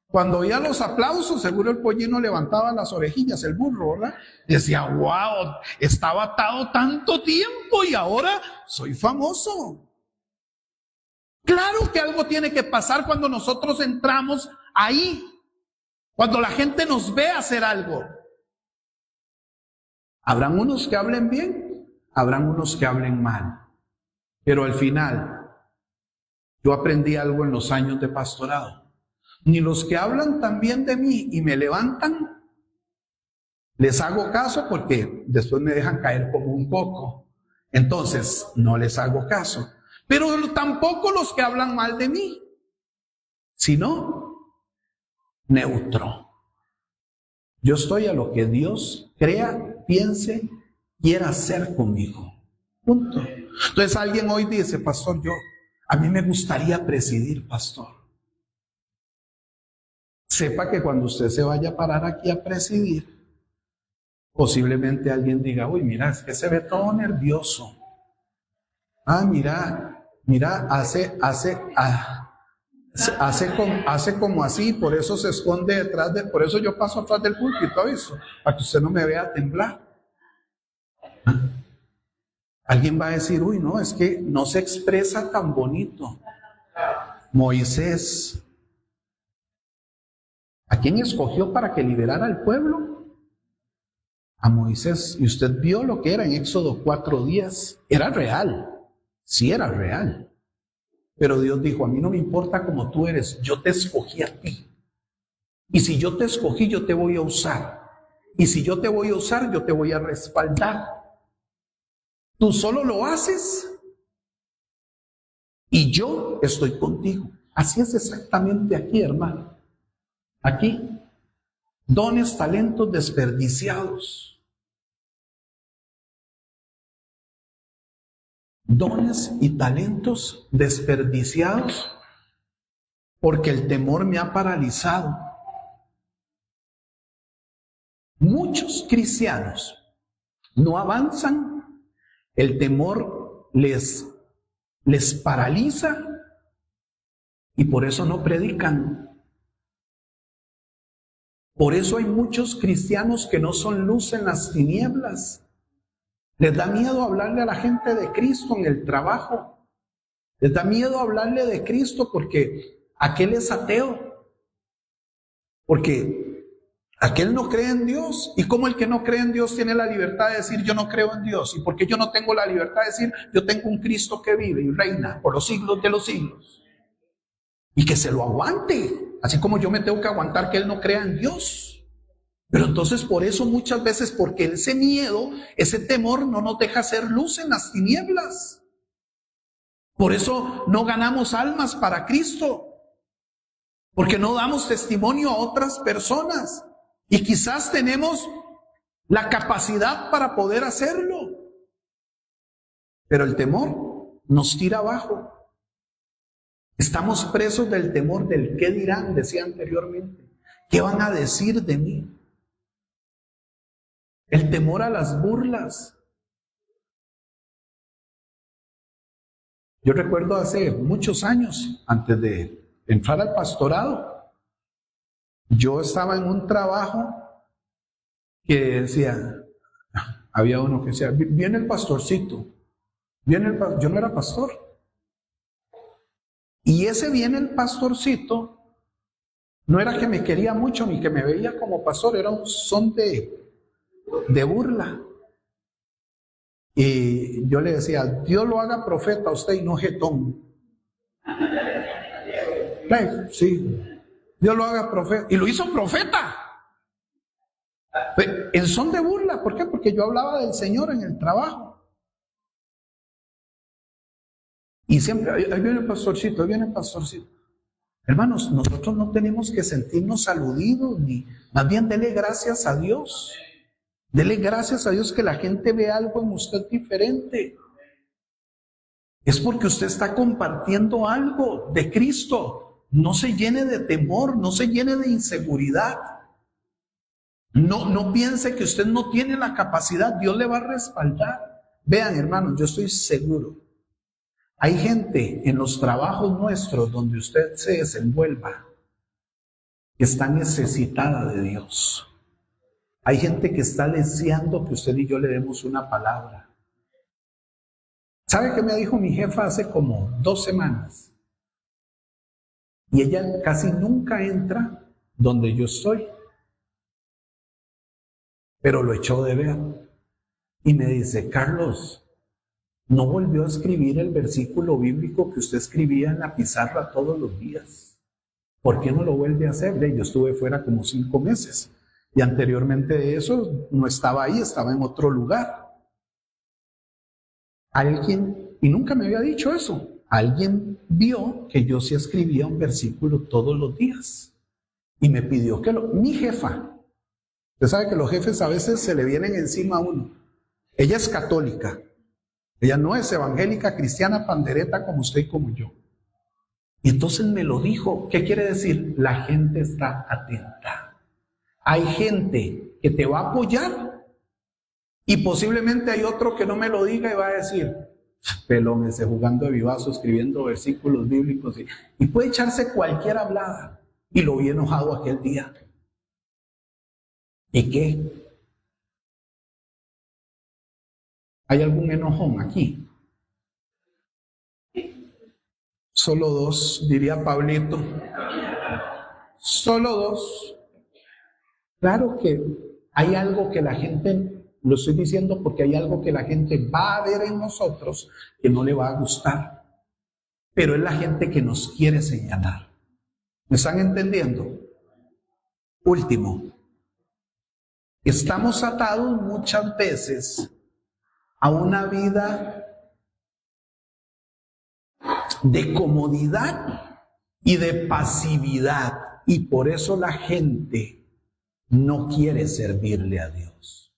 Cuando oía los aplausos, seguro el pollino levantaba las orejillas, el burro, ¿verdad? Decía, wow, estaba atado tanto tiempo y ahora soy famoso. Claro que algo tiene que pasar cuando nosotros entramos ahí. Cuando la gente nos ve hacer algo. Habrán unos que hablen bien, habrán unos que hablen mal. Pero al final, Yo aprendí algo en los años de pastorado. Ni los que hablan tan bien de mí y me levantan, les hago caso porque después me dejan caer como un coco. Entonces, no les hago caso. Pero tampoco los que hablan mal de mí, sino neutro. Yo estoy a lo que Dios crea, piense, quiera hacer conmigo. Punto. Entonces alguien hoy dice, pastor, a mí me gustaría presidir, pastor. Sepa que cuando usted se vaya a parar aquí a presidir, posiblemente alguien diga, uy, mira, es que se ve todo nervioso. Ah, mira, hace como así, por eso se esconde por eso yo paso atrás del púlpito, eso, para que usted no me vea temblar. Alguien va a decir, uy, no, es que no se expresa tan bonito. Moisés, ¿a quién escogió para que liberara al pueblo? A Moisés. Y usted vio lo que era en Éxodo 4:10. Era real, sí era real. Pero Dios dijo, a mí no me importa cómo tú eres, yo te escogí a ti. Y si yo te escogí, yo te voy a usar. Y si yo te voy a usar, yo te voy a respaldar. Tú solo lo haces y yo estoy contigo. Así es exactamente aquí, hermano. Aquí, dones, talentos desperdiciados. Dones y talentos desperdiciados porque el temor me ha paralizado. Muchos cristianos no avanzan, el temor les paraliza y por eso no predican. Por eso hay muchos cristianos que no son luz en las tinieblas. Les da miedo hablarle a la gente de Cristo en el trabajo. Les da miedo hablarle de Cristo porque aquel es ateo. Porque aquel no cree en Dios. ¿Y cómo el que no cree en Dios tiene la libertad de decir yo no creo en Dios? ¿Y por qué yo no tengo la libertad de decir yo tengo un Cristo que vive y reina por los siglos de los siglos? Y que se lo aguante. Así como yo me tengo que aguantar que él no crea en Dios. Pero entonces por eso muchas veces, porque ese miedo, ese temor no nos deja hacer luz en las tinieblas. Por eso no ganamos almas para Cristo. Porque no damos testimonio a otras personas. Y quizás tenemos la capacidad para poder hacerlo. Pero el temor nos tira abajo. Estamos presos del temor del qué dirán, decía anteriormente. ¿Qué van a decir de mí? El temor a las burlas. Yo recuerdo hace muchos años, antes de entrar al pastorado, yo estaba en un trabajo que decía, había uno que decía, viene el pastorcito, yo no era pastor. Y ese viene el pastorcito, no era que me quería mucho ni que me veía como pastor, era un son de burla. Y yo le decía, Dios lo haga profeta a usted y no jetón. Sí, Dios lo haga profeta. Y lo hizo profeta. En son de burla, ¿por qué? Porque yo hablaba del Señor en el trabajo. Y siempre, ahí viene el pastorcito, ahí viene el pastorcito. Hermanos, nosotros no tenemos que sentirnos aludidos, ni más bien dele gracias a Dios. Dele gracias a Dios que la gente ve algo en usted diferente. Es porque usted está compartiendo algo de Cristo. No se llene de temor, no se llene de inseguridad. No piense que usted no tiene la capacidad, Dios le va a respaldar. Vean, hermanos, yo estoy seguro. Hay gente en los trabajos nuestros donde usted se desenvuelva que está necesitada de Dios. Hay gente que está deseando que usted y yo le demos una palabra. ¿Sabe qué me dijo mi jefa hace como 2 semanas? Y ella casi nunca entra donde yo estoy. Pero lo echó de ver. Y me dice, Carlos, no volvió a escribir el versículo bíblico que usted escribía en la pizarra todos los días. ¿Por qué no lo vuelve a hacer? Yo estuve fuera como 5 meses y anteriormente de eso no estaba ahí, estaba en otro lugar. Alguien, y nunca me había dicho eso, alguien vio que yo sí escribía un versículo todos los días y me pidió que mi jefa, usted sabe que los jefes a veces se le vienen encima a uno. Ella es católica, ella no es evangélica, cristiana, pandereta como usted y como yo. Y entonces me lo dijo. ¿Qué quiere decir? La gente está atenta. Hay gente que te va a apoyar y posiblemente hay otro que no me lo diga y va a decir, pelón ese jugando de vivazo, escribiendo versículos bíblicos y puede echarse cualquier hablada. Y lo vi enojado aquel día. ¿Y qué? ¿Hay algún enojón aquí? Solo 2, diría Pablito. Solo 2. Claro que hay algo que la gente, lo estoy diciendo porque hay algo que la gente va a ver en nosotros que no le va a gustar. Pero es la gente que nos quiere señalar. ¿Me están entendiendo? Último. Estamos atados muchas veces a una vida de comodidad y de pasividad, y por eso la gente no quiere servirle a Dios.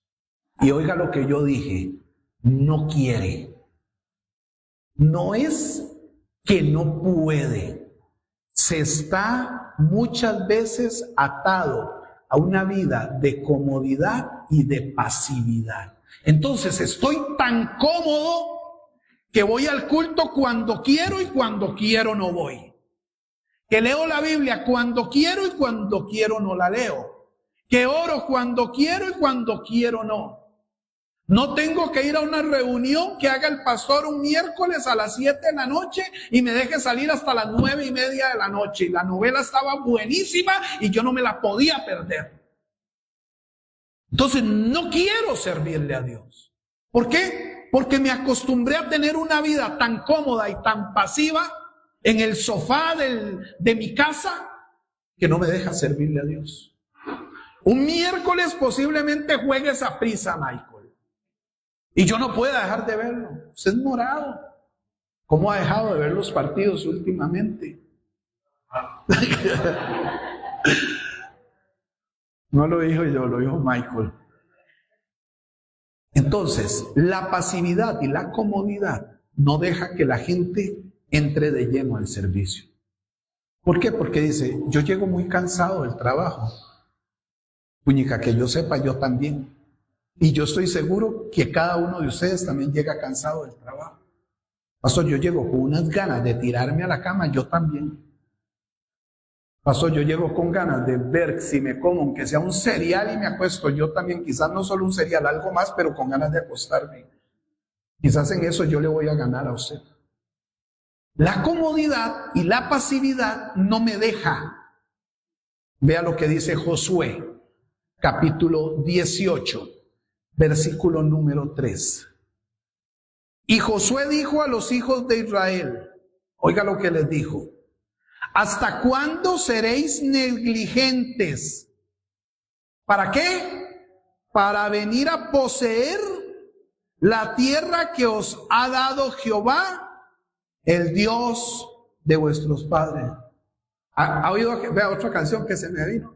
Y oiga lo que yo dije, no quiere. No es que no puede, se está muchas veces atado a una vida de comodidad y de pasividad. Entonces estoy tan cómodo que voy al culto cuando quiero y cuando quiero no voy. Que leo la Biblia cuando quiero y cuando quiero no la leo. Que oro cuando quiero y cuando quiero no. No tengo que ir a una reunión que haga el pastor un miércoles a las 7 de la noche y me deje salir hasta las 9:30 de la noche. Y la novela estaba buenísima y yo no me la podía perder. Entonces no quiero servirle a Dios. ¿Por qué? Porque me acostumbré a tener una vida tan cómoda y tan pasiva en el sofá de mi casa que no me deja servirle a Dios. Un miércoles posiblemente juegue Saprissa, Michael. Y yo no puedo dejar de verlo. Usted es morado. ¿Cómo ha dejado de ver los partidos últimamente? No lo dijo yo, lo dijo Michael. Entonces, la pasividad y la comodidad no deja que la gente entre de lleno al servicio. ¿Por qué? Porque dice, yo llego muy cansado del trabajo. Puñica, que yo sepa, yo también. Y yo estoy seguro que cada uno de ustedes también llega cansado del trabajo. Pastor, yo llego con unas ganas de tirarme a la cama, yo también. Pastor, yo llego con ganas de ver si me como, aunque sea un cereal y me acuesto, yo también, quizás no solo un cereal, algo más, pero con ganas de acostarme. Quizás en eso yo le voy a ganar a usted. La comodidad y la pasividad no me deja. Vea lo que dice Josué, capítulo 18, versículo número 3. Y Josué dijo a los hijos de Israel, oiga lo que les dijo, ¿hasta cuándo seréis negligentes? ¿Para qué? Para venir a poseer la tierra que os ha dado Jehová, el Dios de vuestros padres. ¿Ha oído? Vea otra canción que se me vino.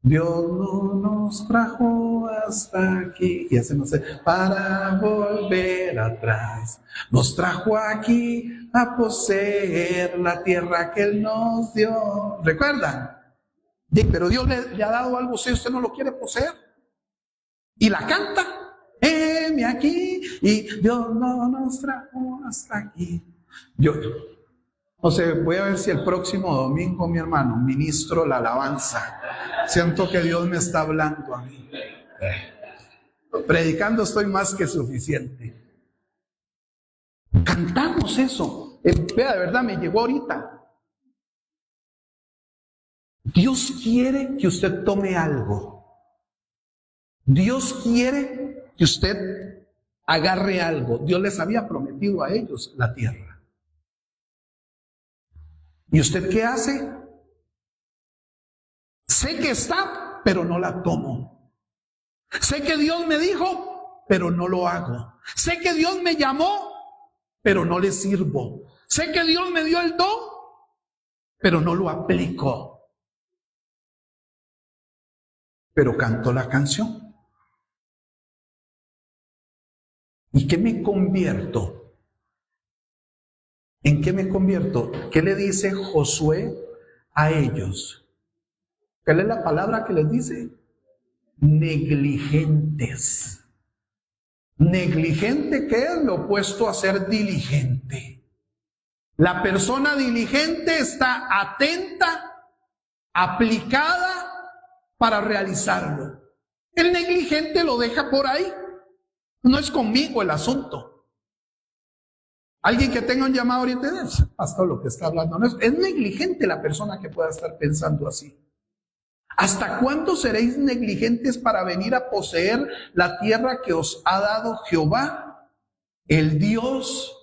Dios no nos trajo hasta aquí, y ese no sé, para volver atrás. Nos trajo aquí a poseer la tierra que Él nos dio. ¿Recuerdan? Pero Dios le ha dado algo, si usted no lo quiere poseer. Y la canta, heme aquí, y Dios no nos trajo hasta aquí. Yo no sé, voy a ver si el próximo domingo, mi hermano, ministro la alabanza. Siento que Dios me está hablando a mí. Predicando estoy más que suficiente. Cantamos eso. Vea, de verdad, me llegó ahorita. Dios quiere que usted tome algo. Dios quiere que usted agarre algo. Dios les había prometido a ellos la tierra. ¿Y usted qué hace? Sé que está, pero no la tomo. Sé que Dios me dijo, pero no lo hago. Sé que Dios me llamó, pero no le sirvo. Sé que Dios me dio el don, pero no lo aplico. Pero canto la canción. ¿Y qué me convierto? ¿En qué me convierto? ¿Qué le dice Josué a ellos? ¿Cuál es la palabra que les dice? Negligentes. Negligente, ¿qué es? Lo opuesto a ser diligente. La persona diligente está atenta, aplicada para realizarlo. El negligente lo deja por ahí. No es conmigo el asunto. Alguien que tenga un llamado ahorita, pastor, lo que está hablando, no es negligente la persona que pueda estar pensando así. ¿Hasta cuándo seréis negligentes para venir a poseer la tierra que os ha dado Jehová, el Dios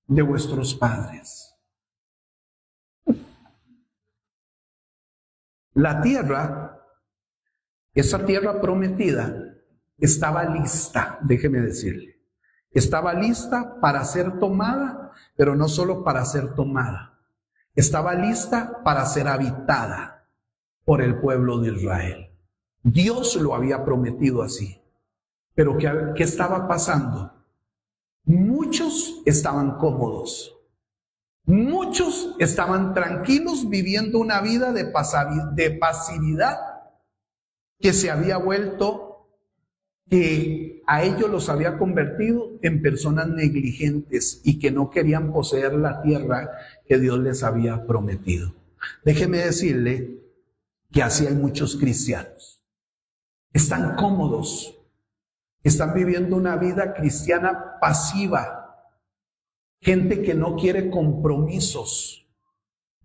de vuestros padres? La tierra, esa tierra prometida, estaba lista, déjeme decirle. Estaba lista para ser tomada, pero no solo para ser tomada. Estaba lista para ser habitada por el pueblo de Israel. Dios lo había prometido así. Pero ¿qué estaba pasando? Muchos estaban cómodos. Muchos estaban tranquilos viviendo una vida de pasividad que se había vuelto, que a ellos los había convertido en personas negligentes y que no querían poseer la tierra que Dios les había prometido. Déjeme decirle que así hay muchos cristianos. Están cómodos, están viviendo una vida cristiana pasiva. Gente que no quiere compromisos,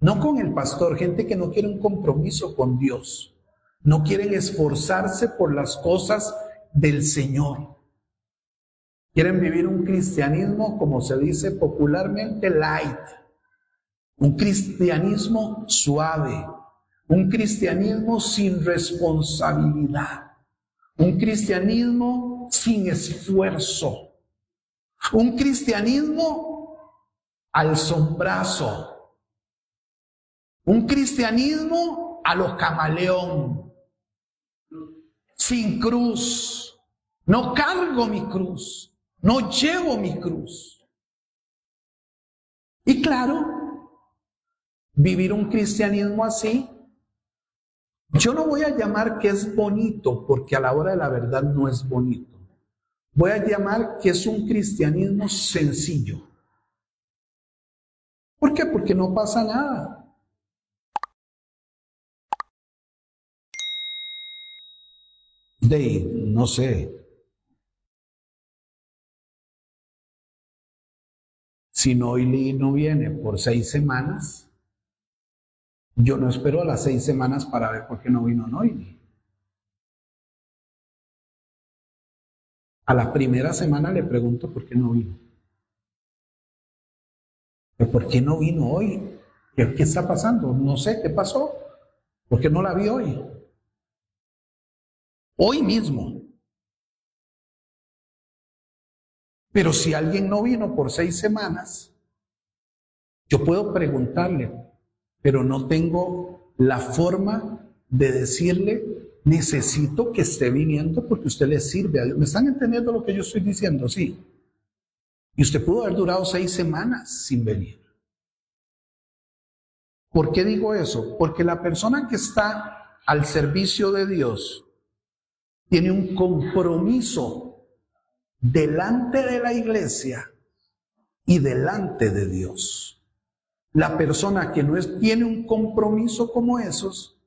no con el pastor, gente que no quiere un compromiso con Dios. No quieren esforzarse por las cosas del Señor. Quieren vivir un cristianismo, como se dice popularmente, light. Un cristianismo suave. Un cristianismo sin responsabilidad. Un cristianismo sin esfuerzo. Un cristianismo al sombrazo. Un cristianismo a lo camaleón. Sin cruz. No cargo mi cruz. No llevo mi cruz. Y claro, vivir un cristianismo así, yo no voy a llamar que es bonito, porque a la hora de la verdad no es bonito. Voy a llamar que es un cristianismo sencillo. ¿Por qué? Porque no pasa nada. No sé. Si Noily no viene por 6 semanas, yo no espero a las 6 semanas para ver por qué no vino Noily. A la primera semana le pregunto por qué no vino. ¿Por qué no vino hoy? ¿Qué está pasando? No sé, ¿qué pasó? ¿Por qué no la vi hoy? Hoy mismo. Pero si alguien no vino por 6 semanas, yo puedo preguntarle, pero no tengo la forma de decirle, necesito que esté viniendo porque usted le sirve a Dios. ¿Me están entendiendo lo que yo estoy diciendo? Sí. Y usted pudo haber durado 6 semanas sin venir. ¿Por qué digo eso? Porque la persona que está al servicio de Dios tiene un compromiso delante de la iglesia y delante de Dios. La persona que no tiene un compromiso como esos,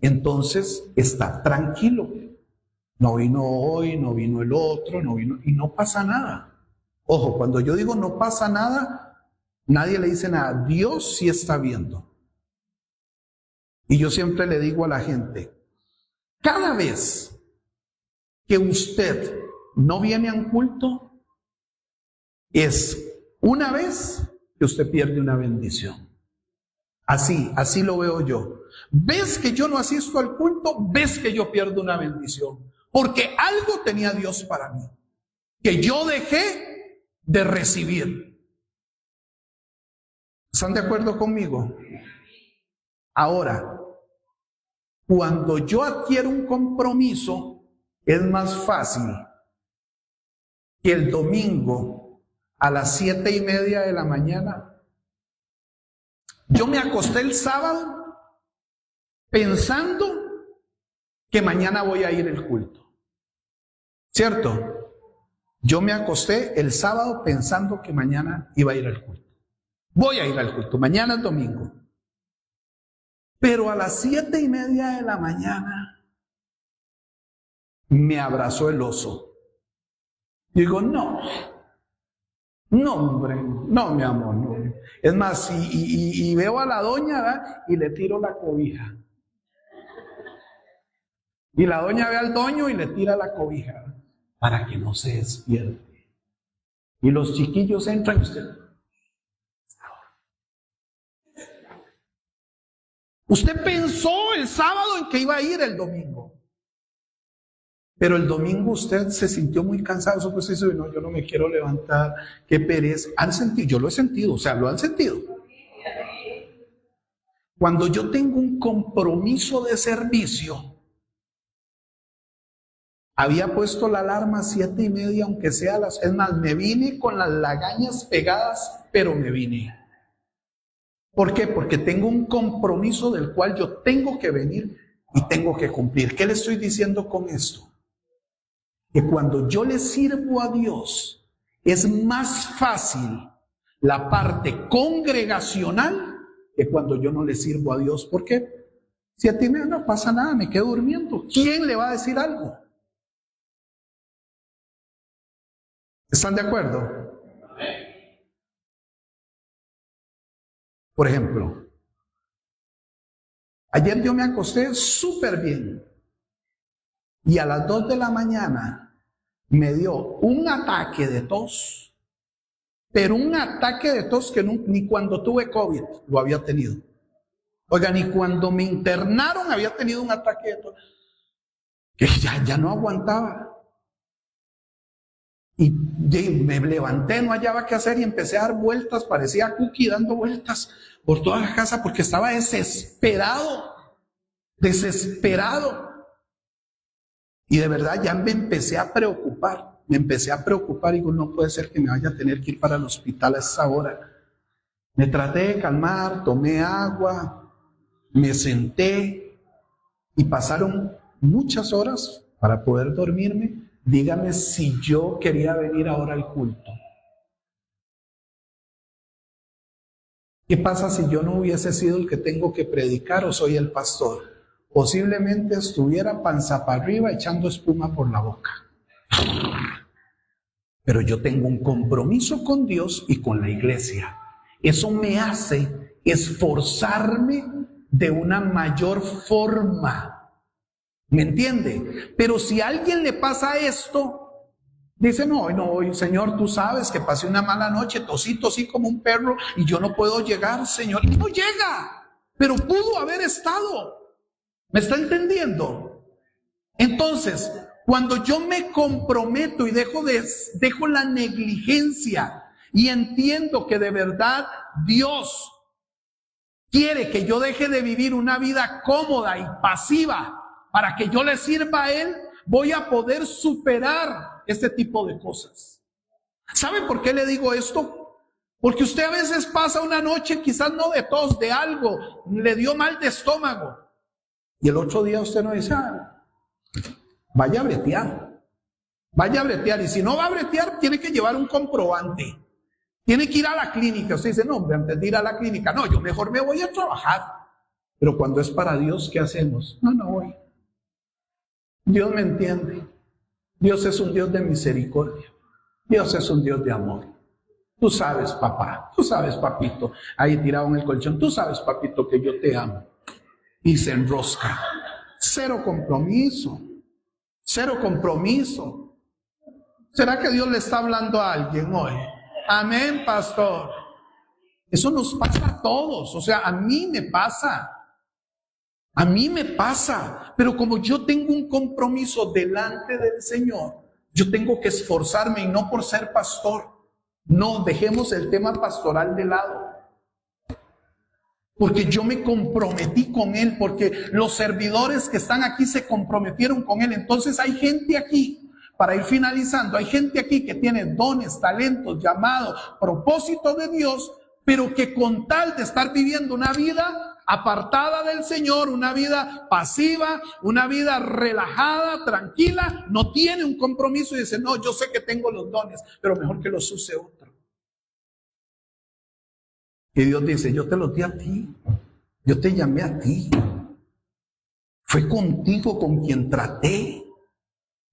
entonces está tranquilo. No vino hoy, no vino el otro, no vino, y no pasa nada. Ojo, cuando yo digo no pasa nada, nadie le dice nada. Dios sí está viendo. Y yo siempre le digo a la gente, cada vez que usted no viene a un culto, es una vez que usted pierde una bendición. Así lo veo yo. Ves que yo no asisto al culto, ves que yo pierdo una bendición. Porque algo tenía Dios para mí, que yo dejé de recibir. ¿Están de acuerdo conmigo? Ahora, cuando yo adquiero un compromiso, es más fácil que el domingo a las 7:30 de la mañana. Yo me acosté el sábado pensando que mañana voy a ir al culto. ¿Cierto? Yo me acosté el sábado pensando que mañana iba a ir al culto. Voy a ir al culto, mañana es domingo. Pero a las 7:30 de la mañana me abrazó el oso. Digo, no, hombre, no, mi amor, no. Es más, y veo a la doña, ¿verdad? Y le tiro la cobija. Y la doña ve al doño y le tira la cobija, ¿verdad? Para que no se despierte. Y los chiquillos entran y usted pensó el sábado en que iba a ir el domingo. Pero el domingo usted se sintió muy cansado, eso pues dice, no, yo no me quiero levantar, qué pereza. ¿Han sentido? Yo lo he sentido, o sea, lo han sentido. Cuando yo tengo un compromiso de servicio, había puesto la alarma a 7:30, aunque sea es más, me vine con las lagañas pegadas, pero me vine. ¿Por qué? Porque tengo un compromiso del cual yo tengo que venir y tengo que cumplir. ¿Qué le estoy diciendo con esto? Que cuando yo le sirvo a Dios, es más fácil la parte congregacional que cuando yo no le sirvo a Dios. ¿Por qué? Si a ti no pasa nada, me quedo durmiendo. ¿Quién le va a decir algo? ¿Están de acuerdo? Por ejemplo, ayer yo me acosté súper bien y a las 2 de la mañana me dio un ataque de tos, pero un ataque de tos que ni cuando tuve COVID lo había tenido. Oiga, ni cuando me internaron había tenido un ataque de tos, que ya no aguantaba. Y me levanté, no hallaba qué hacer y empecé a dar vueltas, parecía Cookie dando vueltas por toda la casa porque estaba desesperado. Y de verdad ya me empecé a preocupar, y digo, no puede ser que me vaya a tener que ir para el hospital a esa hora. Me traté de calmar, tomé agua, me senté y pasaron muchas horas para poder dormirme. Dígame si yo quería venir ahora al culto. ¿Qué pasa si yo no hubiese sido el que tengo que predicar o soy el pastor? Posiblemente estuviera panza para arriba echando espuma por la boca. Pero yo tengo un compromiso con Dios y con la iglesia. Eso me hace esforzarme de una mayor forma. ¿Me entiende? Pero si a alguien le pasa esto, dice, no, Señor, tú sabes que pasé una mala noche, tosí como un perro y yo no puedo llegar, Señor. Y no llega, pero pudo haber estado. ¿Me está entendiendo? Entonces, cuando yo me comprometo y dejo la negligencia y entiendo que de verdad Dios quiere que yo deje de vivir una vida cómoda y pasiva para que yo le sirva a Él, voy a poder superar este tipo de cosas. ¿Sabe por qué le digo esto? Porque usted a veces pasa una noche, quizás no de tos, de algo, le dio mal de estómago. Y el otro día usted no dice, vaya a bretear. Y si no va a bretear, tiene que llevar un comprobante. Tiene que ir a la clínica. Usted dice, no, hombre, antes de ir a la clínica, no, yo mejor me voy a trabajar. Pero cuando es para Dios, ¿qué hacemos? No voy. Dios me entiende. Dios es un Dios de misericordia. Dios es un Dios de amor. Tú sabes, papá, tú sabes, papito, ahí tirado en el colchón, tú sabes, papito, que yo te amo. Y se enrosca. Cero compromiso. ¿Será que Dios le está hablando a alguien hoy? Amén, pastor. Eso nos pasa a todos. O sea, a mí me pasa. A mí me pasa. Pero como yo tengo un compromiso delante del Señor, yo tengo que esforzarme, y no por ser pastor. No, dejemos el tema pastoral de lado. Porque yo me comprometí con Él, porque los servidores que están aquí se comprometieron con Él. Entonces hay gente aquí, para ir finalizando, hay gente aquí que tiene dones, talentos, llamados, propósitos de Dios, pero que con tal de estar viviendo una vida apartada del Señor, una vida pasiva, una vida relajada, tranquila, no tiene un compromiso y dice, no, yo sé que tengo los dones, pero mejor que los use otro. Y Dios dice, yo te los di a ti, yo te llamé a ti, fue contigo con quien traté,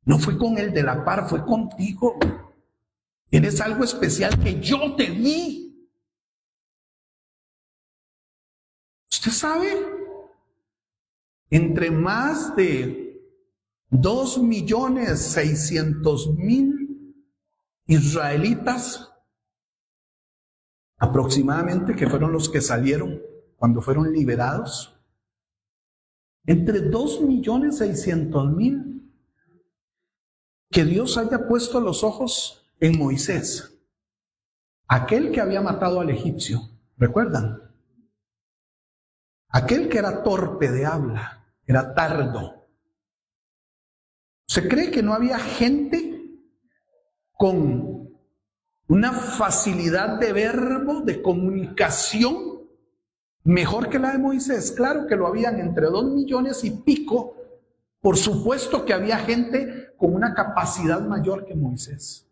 no fue con el de la par, fue contigo. Tienes algo especial que yo te di. Usted sabe, entre más de 2.600.000 israelitas, aproximadamente, que fueron los que salieron cuando fueron liberados, entre 2.600.000, que Dios haya puesto los ojos en Moisés, aquel que había matado al egipcio, ¿recuerdan? Aquel que era torpe de habla, era tardo. ¿Se cree que no había gente con una facilidad de verbo, de comunicación, mejor que la de Moisés? Claro que lo habían, entre 2 millones y pico. Por supuesto que había gente con una capacidad mayor que Moisés.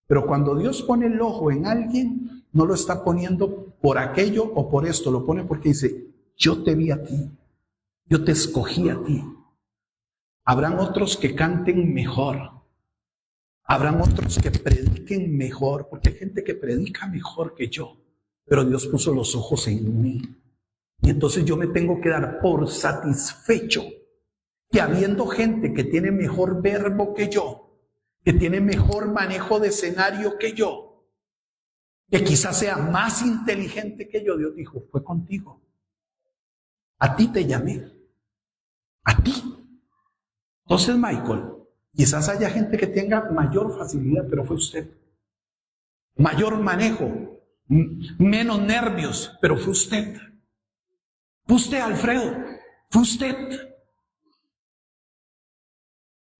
Pero cuando Dios pone el ojo en alguien, no lo está poniendo por aquello o por esto, lo pone porque dice, yo te vi a ti, yo te escogí a ti. Habrán otros que canten mejor, habrán otros que prediquen mejor, porque hay gente que predica mejor que yo, pero Dios puso los ojos en mí. Y entonces yo me tengo que dar por satisfecho que habiendo gente que tiene mejor verbo que yo, que tiene mejor manejo de escenario que yo, que quizás sea más inteligente que yo, Dios dijo, fue contigo. A ti te llamé, a ti. Entonces, Michael, quizás haya gente que tenga mayor facilidad, pero fue usted. Mayor manejo, menos nervios, pero fue usted. Fue usted, Alfredo, fue usted.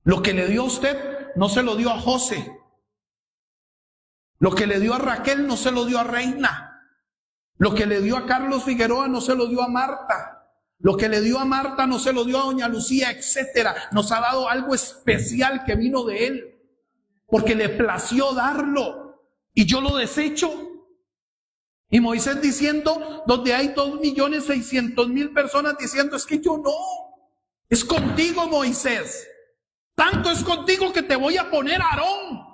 Lo que le dio a usted no se lo dio a José. Lo que le dio a Raquel no se lo dio a Reina. Lo que le dio a Carlos Figueroa no se lo dio a Marta. Lo que le dio a Marta no se lo dio a doña Lucía, etcétera. Nos ha dado algo especial que vino de Él, porque le plació darlo, y yo lo desecho. Y Moisés diciendo, donde hay 2.600.000 personas diciendo, es que yo no, es contigo, Moisés. Tanto es contigo que te voy a poner a Aarón.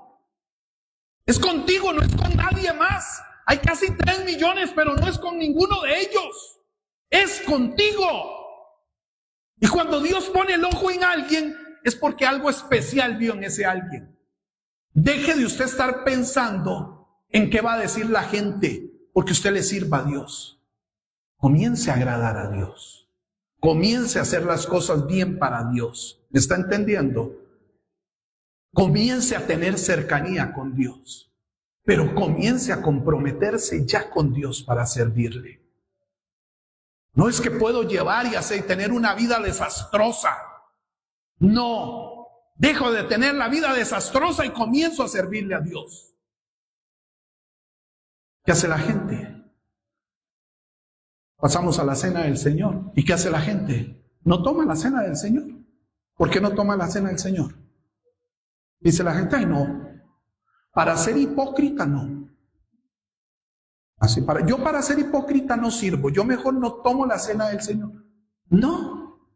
Es contigo, no es con nadie más. Hay casi 3 millones, pero no es con ninguno de ellos. Es contigo. Y cuando Dios pone el ojo en alguien, es porque algo especial vio en ese alguien. Deje de usted estar pensando en qué va a decir la gente, porque usted le sirva a Dios. Comience a agradar a Dios. Comience a hacer las cosas bien para Dios. ¿Me está entendiendo? Comience a tener cercanía con Dios, pero comience a comprometerse ya con Dios para servirle. No es que puedo llevar y hacer, tener una vida desastrosa. No, dejo de tener la vida desastrosa y comienzo a servirle a Dios. ¿Qué hace la gente? Pasamos a la cena del Señor. ¿Y qué hace la gente? No toma la cena del Señor. ¿Por qué no toma la cena del Señor? Dice la gente, ay no, para ser hipócrita no. Así yo para ser hipócrita no sirvo, yo mejor no tomo la cena del Señor. No,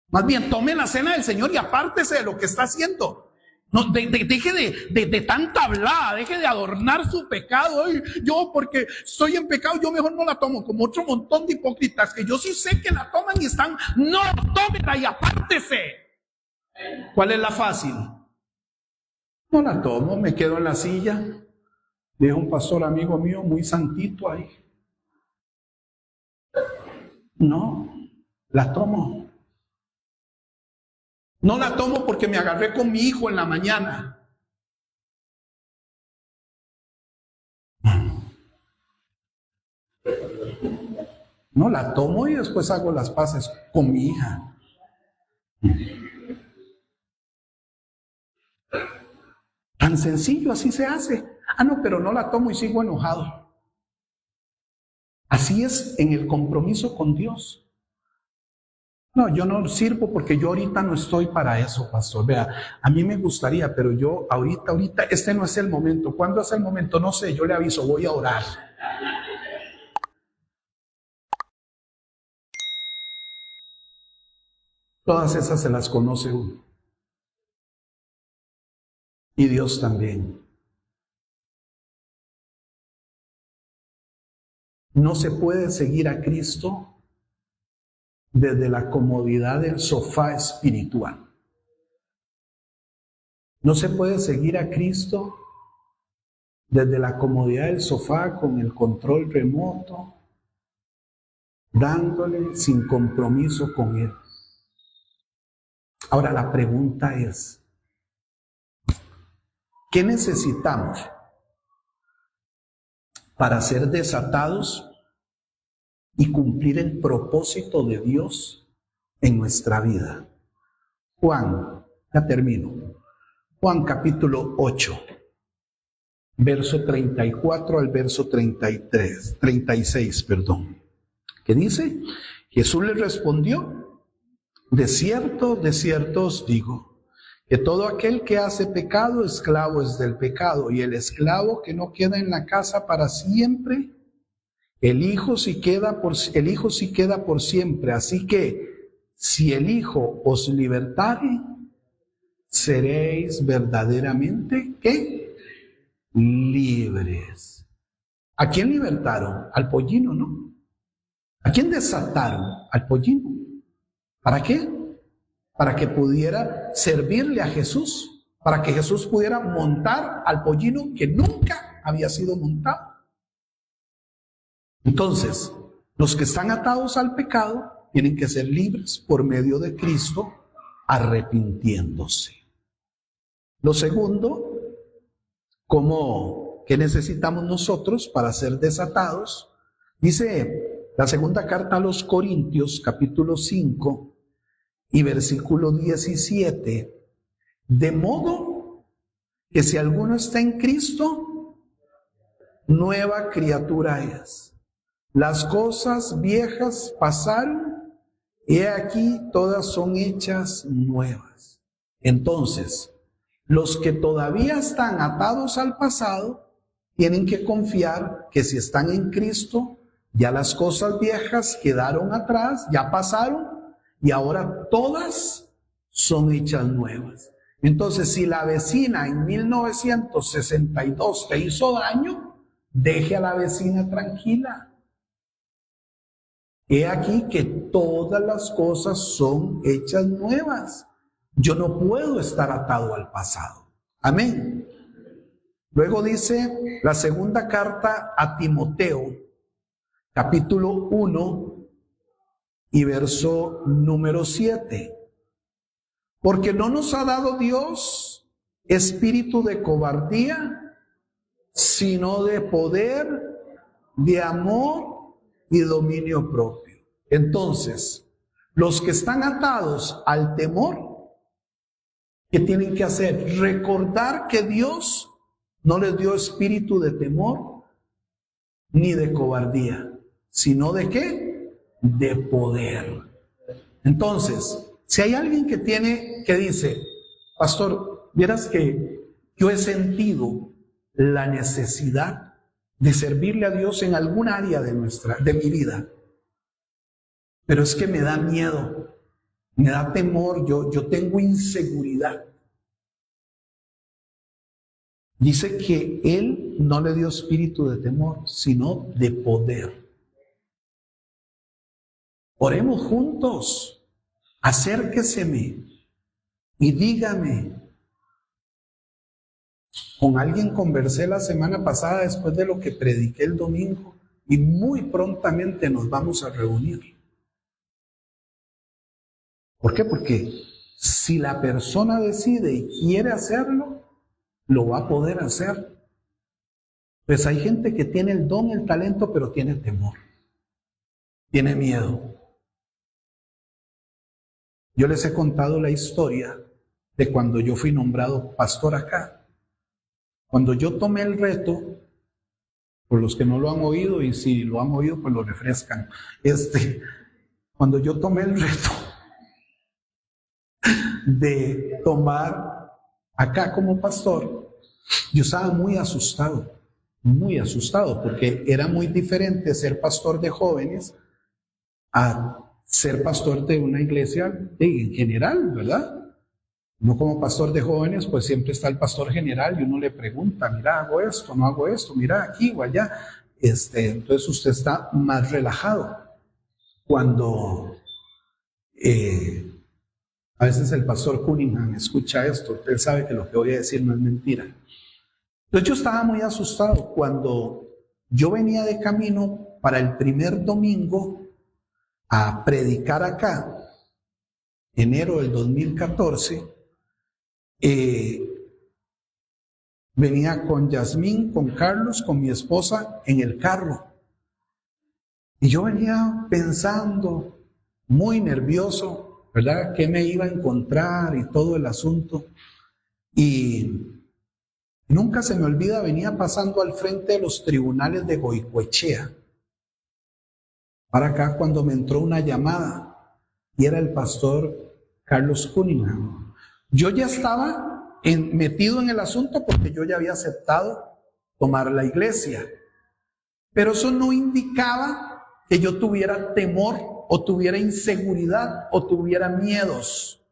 más bien tome la cena del Señor y apártese de lo que está haciendo. No, deje de tanta hablada, deje de adornar su pecado. Ay, yo porque estoy en pecado, yo mejor no la tomo, como otro montón de hipócritas que yo sí sé que la toman y están, no, tómela y apártese. ¿Cuál es la fácil? No la tomo, me quedo en la silla. Dijo un pastor amigo mío, muy santito ahí. No, la tomo. No la tomo porque me agarré con mi hijo en la mañana. No, la tomo y después hago las paces con mi hija. Tan sencillo, así se hace. Ah, no, pero no la tomo y sigo enojado. Así es en el compromiso con Dios. No, yo no sirvo porque yo ahorita no estoy para eso, pastor. Vea, a mí me gustaría, pero yo ahorita, este no es el momento. ¿Cuándo es el momento? No sé, yo le aviso, voy a orar. Todas esas se las conoce uno. Y Dios también. No se puede seguir a Cristo desde la comodidad del sofá espiritual. No se puede seguir a Cristo desde la comodidad del sofá con el control remoto, dándole sin compromiso con Él. Ahora la pregunta es, ¿qué necesitamos para ser desatados y cumplir el propósito de Dios en nuestra vida? Juan, ya termino. Juan capítulo 8, verso 34 al verso 36, ¿Qué dice? Jesús le respondió, de cierto os digo, que todo aquel que hace pecado, esclavo es del pecado, y el esclavo que no queda en la casa para siempre, el Hijo sí queda por siempre. Así que, si el Hijo os libertare, seréis verdaderamente, ¿qué? Libres. ¿A quién libertaron? Al pollino, ¿no? ¿A quién desataron? Al pollino. ¿Para qué? Para que pudiera servirle a Jesús, para que Jesús pudiera montar al pollino que nunca había sido montado. Entonces, los que están atados al pecado tienen que ser libres por medio de Cristo, arrepintiéndose. Lo segundo, ¿qué necesitamos nosotros para ser desatados? Dice la segunda carta a los Corintios, capítulo 5 y versículo 17, de modo que si alguno está en Cristo, nueva criatura es. Las cosas viejas pasaron, y aquí todas son hechas nuevas. Entonces, los que todavía están atados al pasado tienen que confiar que si están en Cristo, ya las cosas viejas quedaron atrás, ya pasaron y ahora todas son hechas nuevas. Entonces, si la vecina en 1962 te hizo daño, deje a la vecina tranquila. He aquí que todas las cosas son hechas nuevas. Yo no puedo estar atado al pasado. Amén. Luego dice la segunda carta a Timoteo, capítulo 1 y verso número 7. Porque no nos ha dado Dios espíritu de cobardía, sino de poder, de amor y dominio propio. Entonces, los que están atados al temor, ¿qué tienen que hacer? Recordar que Dios no les dio espíritu de temor ni de cobardía, sino de ¿qué? De poder. Entonces, si hay alguien que dice, pastor, vieras que yo he sentido la necesidad de servirle a Dios en algún área de mi vida, pero es que me da miedo, me da temor, yo tengo inseguridad. Dice que Él no le dio espíritu de temor, sino de poder. Oremos juntos, acérqueseme y dígame, Con alguien conversé la semana pasada después de lo que prediqué el domingo y muy prontamente nos vamos a reunir. ¿Por qué? Porque si la persona decide y quiere hacerlo, lo va a poder hacer. Pues hay gente que tiene el don, el talento, pero tiene temor, tiene miedo. Yo les he contado la historia de cuando yo fui nombrado pastor acá. Cuando yo tomé el reto, por los que no lo han oído, y si lo han oído, pues lo refrescan. Cuando yo tomé el reto de tomar acá como pastor, yo estaba muy asustado, porque era muy diferente ser pastor de jóvenes a ser pastor de una iglesia en general, ¿verdad? No como pastor de jóvenes, pues siempre está el pastor general y uno le pregunta, mira, hago esto, no hago esto, mira aquí o allá. Entonces usted está más relajado. Cuando a veces el pastor Cunningham escucha esto, usted sabe que lo que voy a decir no es mentira. Entonces yo estaba muy asustado cuando yo venía de camino para el primer domingo a predicar acá, enero del 2014. Venía con Yasmín, con Carlos, con mi esposa en el carro. Y yo venía pensando, muy nervioso, ¿verdad? ¿Qué me iba a encontrar y todo el asunto? Y nunca se me olvida, venía pasando al frente de los tribunales de Goicoechea. Para acá cuando me entró una llamada y era el pastor Carlos Cunningham. Yo ya estaba metido en el asunto porque yo ya había aceptado tomar la iglesia. Pero eso no indicaba que yo tuviera temor o tuviera inseguridad o tuviera miedos.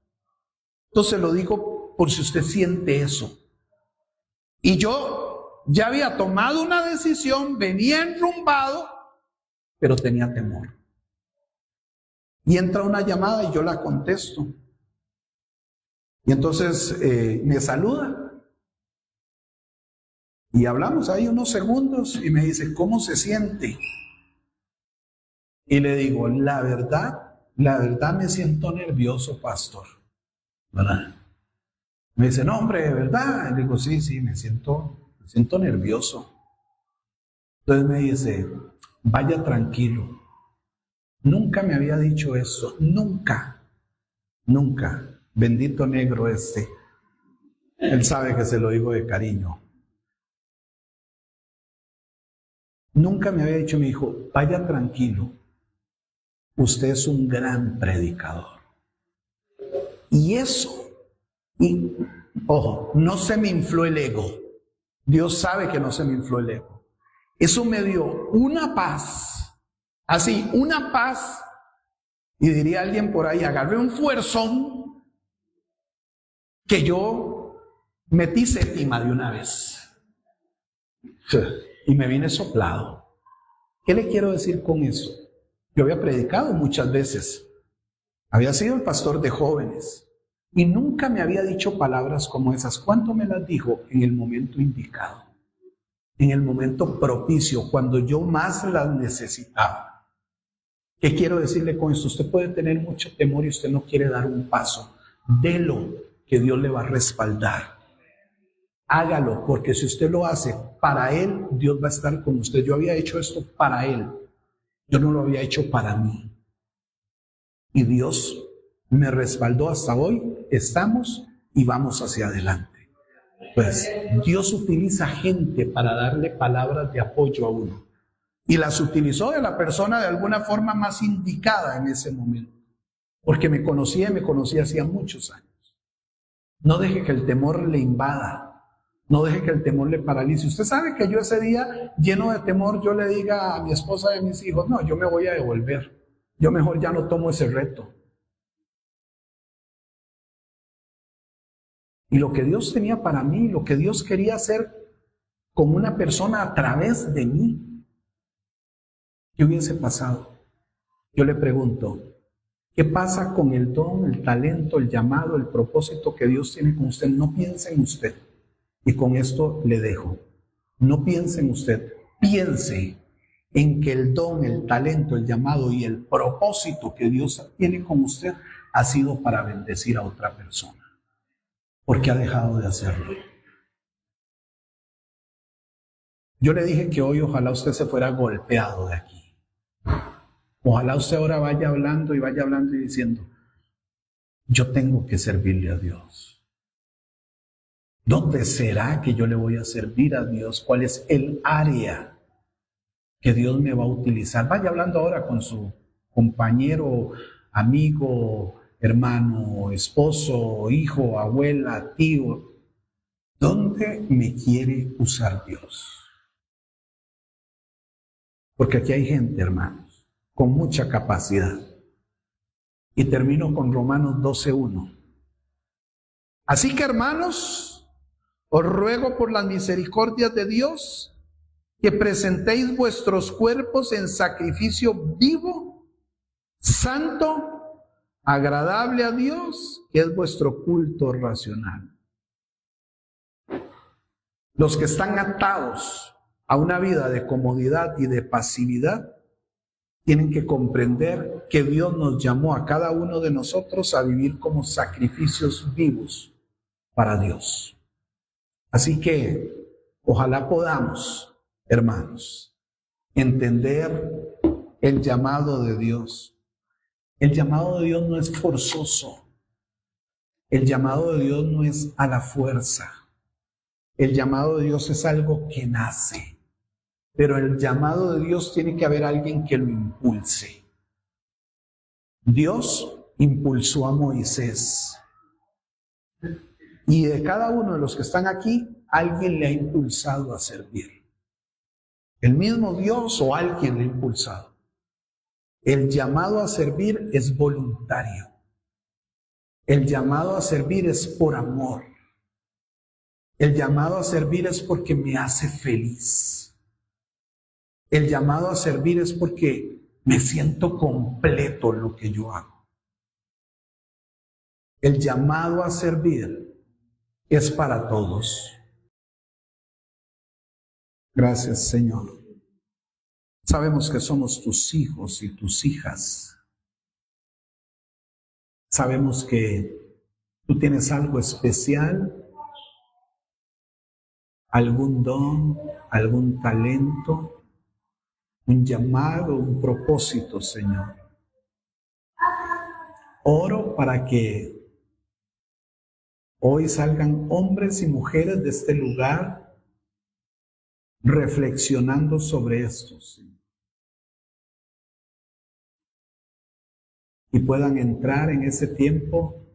Entonces lo digo por si usted siente eso. Y yo ya había tomado una decisión, venía enrumbado, pero tenía temor. Y entra una llamada y yo la contesto. Y entonces me saluda. Y hablamos ahí unos segundos y me dice, ¿cómo se siente? Y le digo, la verdad me siento nervioso, pastor. ¿Verdad? Me dice, no, hombre, ¿de verdad? Y digo, sí, me siento nervioso. Entonces me dice, vaya tranquilo. Nunca me había dicho eso, nunca. Bendito negro este. Él sabe que se lo digo de cariño. Nunca me había dicho, me dijo, vaya tranquilo. Usted es un gran predicador. Y eso, ojo, no se me infló el ego. Dios sabe que no se me infló el ego. Eso me dio una paz, así, una paz. Y diría alguien por ahí, agarré un fuerzón que yo metí séptima de una vez. Y me vine soplado. ¿Qué le quiero decir con eso? Yo había predicado muchas veces. Había sido el pastor de jóvenes. Y nunca me había dicho palabras como esas. ¿Cuánto me las dijo? En el momento indicado. En el momento propicio, cuando yo más las necesitaba. ¿Qué quiero decirle con esto? Usted puede tener mucho temor y usted no quiere dar un paso. Delo, que Dios le va a respaldar. Hágalo, porque si usted lo hace para Él, Dios va a estar con usted. Yo había hecho esto para Él. Yo no lo había hecho para mí. Y Dios me respaldó hasta hoy. Estamos y vamos hacia adelante. Pues Dios utiliza gente para darle palabras de apoyo a uno. Y las utilizó de la persona de alguna forma más indicada en ese momento. Porque me conocía hacía muchos años. No deje que el temor le invada. No deje que el temor le paralice. Usted sabe que yo ese día, lleno de temor, yo le diga a mi esposa y a mis hijos, no, yo me voy a devolver. Yo mejor ya no tomo ese reto. Y lo que Dios tenía para mí, lo que Dios quería hacer con una persona a través de mí, ¿qué hubiese pasado? Yo le pregunto, ¿qué pasa con el don, el talento, el llamado, el propósito que Dios tiene con usted? No piense en usted. Y con esto le dejo. No piense en usted, piense en que el don, el talento, el llamado y el propósito que Dios tiene con usted ha sido para bendecir a otra persona. Porque ha dejado de hacerlo. Yo le dije que hoy ojalá usted se fuera golpeado de aquí. Ojalá usted ahora vaya hablando y diciendo, yo tengo que servirle a Dios. ¿Dónde será que yo le voy a servir a Dios? ¿Cuál es el área que Dios me va a utilizar? Vaya hablando ahora con su compañero, amigo, hermano, esposo, hijo, abuela, tío. ¿Dónde me quiere usar Dios? Porque aquí hay gente, hermanos, con mucha capacidad. Y termino con Romanos 12:1. Así que, hermanos, os ruego por las misericordias de Dios que presentéis vuestros cuerpos en sacrificio vivo, santo, agradable a Dios, que es vuestro culto racional. Los que están atados a una vida de comodidad y de pasividad tienen que comprender que Dios nos llamó a cada uno de nosotros a vivir como sacrificios vivos para Dios. Así que ojalá podamos, hermanos, entender el llamado de Dios. El llamado de Dios no es forzoso. El llamado de Dios no es a la fuerza. El llamado de Dios es algo que nace. Pero el llamado de Dios tiene que haber alguien que lo impulse. Dios impulsó a Moisés. Y de cada uno de los que están aquí, alguien le ha impulsado a servir. El mismo Dios o alguien le ha impulsado. El llamado a servir es voluntario. El llamado a servir es por amor. El llamado a servir es porque me hace feliz. El llamado a servir es porque me siento completo en lo que yo hago. El llamado a servir es para todos. Gracias, Señor. Sabemos que somos tus hijos y tus hijas. Sabemos que tú tienes algo especial, algún don, algún talento, un llamado, un propósito, Señor. Oro para que hoy salgan hombres y mujeres de este lugar reflexionando sobre esto, Señor. Y puedan entrar en ese tiempo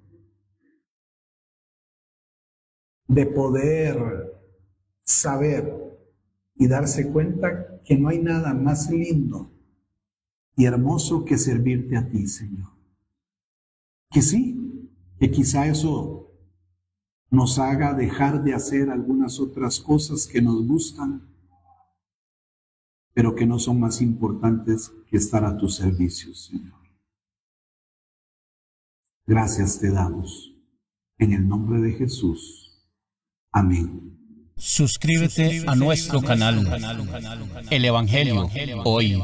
de poder saber y darse cuenta que no hay nada más lindo y hermoso que servirte a ti, Señor. Que sí, que quizá eso nos haga dejar de hacer algunas otras cosas que nos gustan, pero que no son más importantes que estar a tu servicio, Señor. Gracias te damos. En el nombre de Jesús. Amén. Suscríbete a nuestro canal, El Evangelio Hoy.